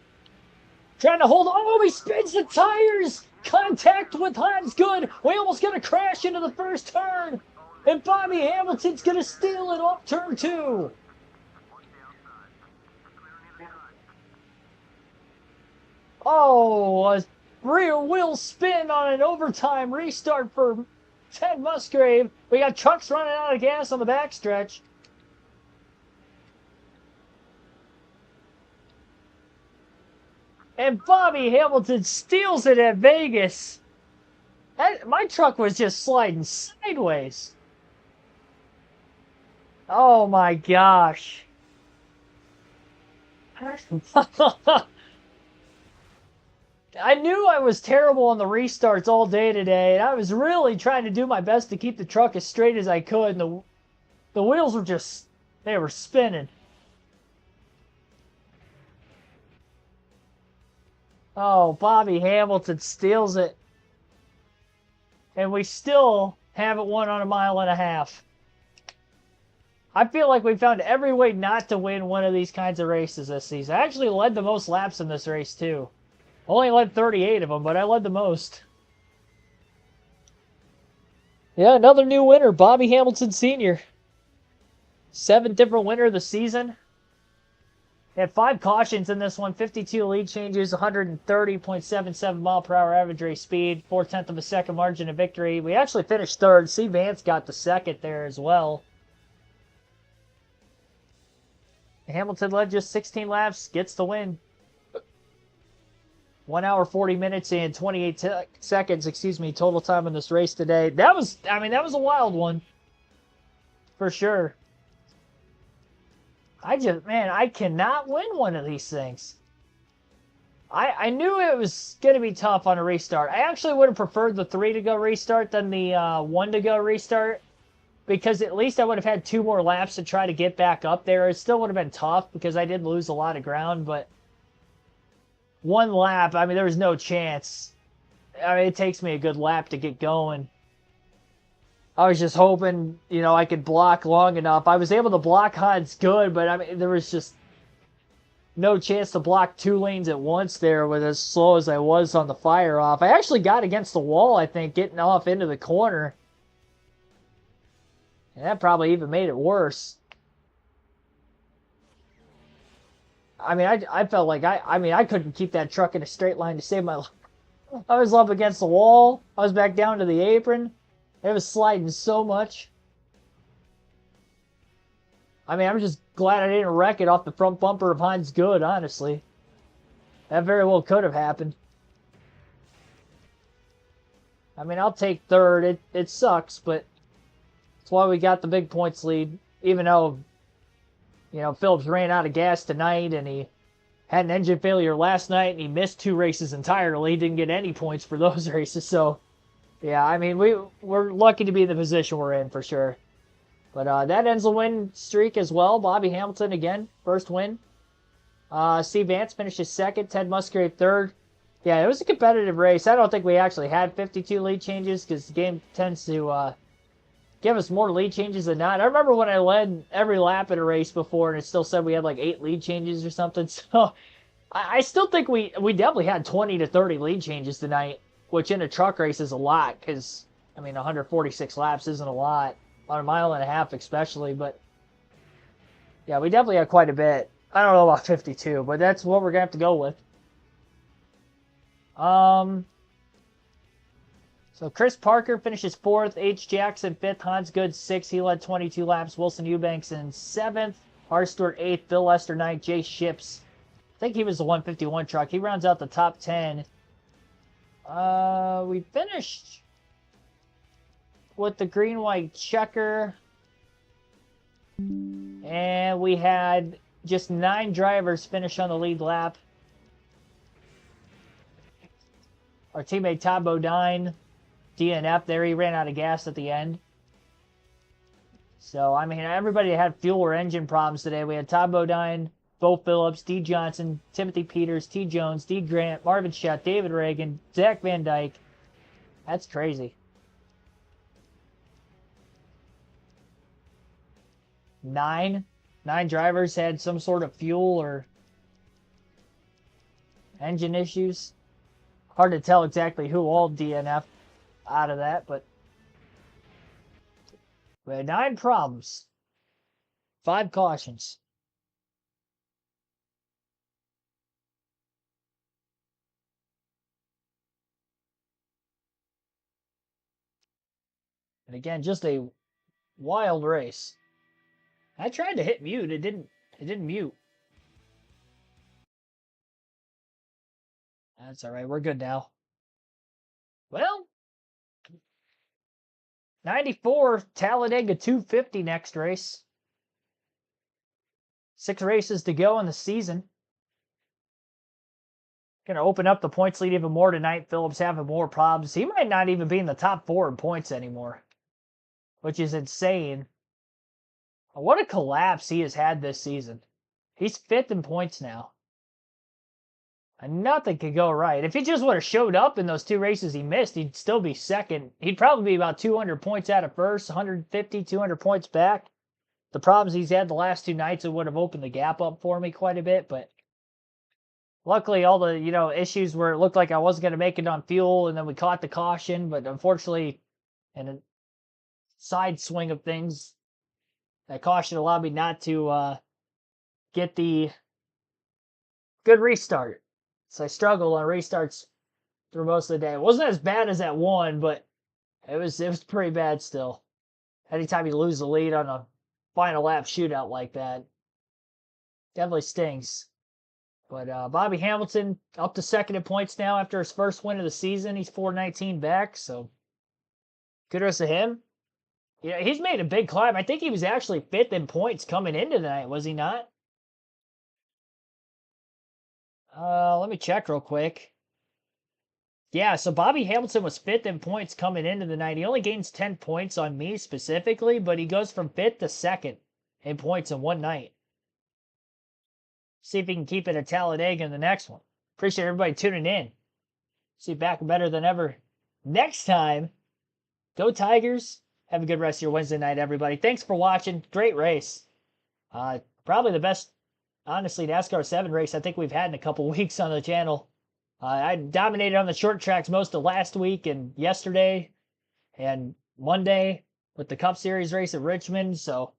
Trying to hold on. Oh, he spins the tires. Contact with Hans Good. We almost got a crash into the first turn. And Bobby Hamilton's going to steal it off turn 2. Oh, a rear wheel spin on an overtime restart for Ted Musgrave. We got trucks running out of gas on the backstretch. And Bobby Hamilton steals it at Vegas. My truck was just sliding sideways. Oh my gosh. I knew I was terrible on the restarts all day today, and I was really trying to do my best to keep the truck as straight as I could, and the wheels were just, they were spinning. Oh, Bobby Hamilton steals it. And we still haven't won on a mile and a half. I feel like we found every way not to win one of these kinds of races this season. I actually led the most laps in this race, too. Only led 38 of them, but I led the most. Yeah, another new winner, Bobby Hamilton Sr. 7th different winner of the season. Had 5 cautions in this one, 52 lead changes, 130.77 mile per hour average race speed, 4/10 of a second margin of victory. We actually finished 3rd. C. Vance got the 2nd there as well. Hamilton led just 16 laps, gets the win. 1 hour, 40 minutes, and 28 seconds, total time in this race today. That was a wild one. For sure. I cannot win one of these things. I knew it was going to be tough on a restart. I actually would have preferred the 3 to go restart than the 1 to go restart, because at least I would have had 2 more laps to try to get back up there. It still would have been tough because I did lose a lot of ground, but 1 lap, I mean, there was no chance. I mean, it takes me a good lap to get going. I was just hoping, I could block long enough. I was able to block Hans Good, but I mean, there was just no chance to block 2 lanes at once there with as slow as I was on the fire off. I actually got against the wall, I think, getting off into the corner. And that probably even made it worse. I mean, I felt like I couldn't keep that truck in a straight line to save my life. I was up against the wall. I was back down to the apron. It was sliding so much. I mean, I'm just glad I didn't wreck it off the front bumper of Hans Good, honestly. That very well could have happened. I mean, I'll take 3rd. It sucks, but that's why we got the big points lead. Even though, Phillips ran out of gas tonight, and he had an engine failure last night, and he missed 2 races entirely. He didn't get any points for those races, so yeah, I mean, we're lucky to be in the position we're in for sure. But that ends the win streak as well. Bobby Hamilton again, 1st win. C. Vance finishes 2nd. Ted Musgrave 3rd. Yeah, it was a competitive race. I don't think we actually had 52 lead changes because the game tends to give us more lead changes than not. I remember when I led every lap in a race before and it still said we had like 8 lead changes or something. So I still think we definitely had 20 to 30 lead changes tonight, which in a truck race is a lot because, I mean, 146 laps isn't a lot. On a mile and a half especially, but yeah, we definitely had quite a bit. I don't know about 52, but that's what we're going to have to go with. So Chris Parker finishes 4th, H. Jackson 5th, Hans Good 6th. He led 22 laps. Wilson Eubanks in 7th, R. Stewart 8th, Bill Lester 9th, Jay Ships. I think he was the 151 truck. He rounds out the top 10. We finished with the green-white checker. And we had just 9 drivers finish on the lead lap. Our teammate Todd Bodine DNF there. He ran out of gas at the end. So, I mean, everybody had fuel or engine problems today. We had Todd Bodine, Bo Phillips, D. Johnson, Timothy Peters, T. Jones, D. Grant, Marvin Schett, David Reagan, Zach Van Dyke. That's crazy. 9 drivers had some sort of fuel or engine issues. Hard to tell exactly who all DNF out of that, but we had 9 problems, 5 cautions. And again, just a wild race. I tried to hit mute. It didn't mute. That's all right. We're good now. Well, 94 Talladega 250 next race. 6 races to go in the season. Going to open up the points lead even more tonight. Phillips having more problems. He might not even be in the top 4 in points anymore, which is insane. What a collapse he has had this season. He's 5th in points now. And nothing could go right. If he just would have showed up in those 2 races he missed, he'd still be 2nd. He'd probably be about 200 points out of first, 150, 200 points back. The problems he's had the last 2 nights, it would have opened the gap up for me quite a bit, but luckily all the, issues where it looked like I wasn't going to make it on fuel, and then we caught the caution, but unfortunately, in a side swing of things, that caution allowed me not to get the good restart. So I struggled on restarts through most of the day. It wasn't as bad as that one, but it was pretty bad still. Anytime you lose the lead on a final lap shootout like that, definitely stings. But Bobby Hamilton up to 2nd in points now after his first win of the season. He's 419 back, so good rest of him. He's made a big climb. I think he was actually 5th in points coming into the night, was he not? Let me check real quick. Yeah, so Bobby Hamilton was 5th in points coming into the night. He only gains 10 points on me specifically, but he goes from 5th to 2nd in points in one night. See if he can keep it at Talladega in the next one. Appreciate everybody tuning in. See you back better than ever next time. Go Tigers. Have a good rest of your Wednesday night, everybody. Thanks for watching. Great race. Probably the best, honestly, NASCAR 7 race I think we've had in a couple weeks on the channel. I dominated on the short tracks most of last week and yesterday and Monday with the Cup Series race at Richmond. So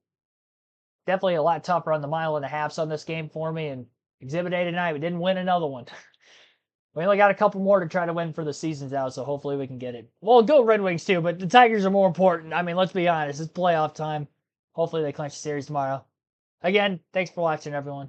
definitely a lot tougher on the 1.5 miles on this game for me. And Exhibit A tonight, we didn't win another one. We only got a couple more to try to win for the season's out, so hopefully we can get it. Well, go Red Wings too, but the Tigers are more important. I mean, let's be honest. It's playoff time. Hopefully they clinch the series tomorrow. Again, thanks for watching, everyone.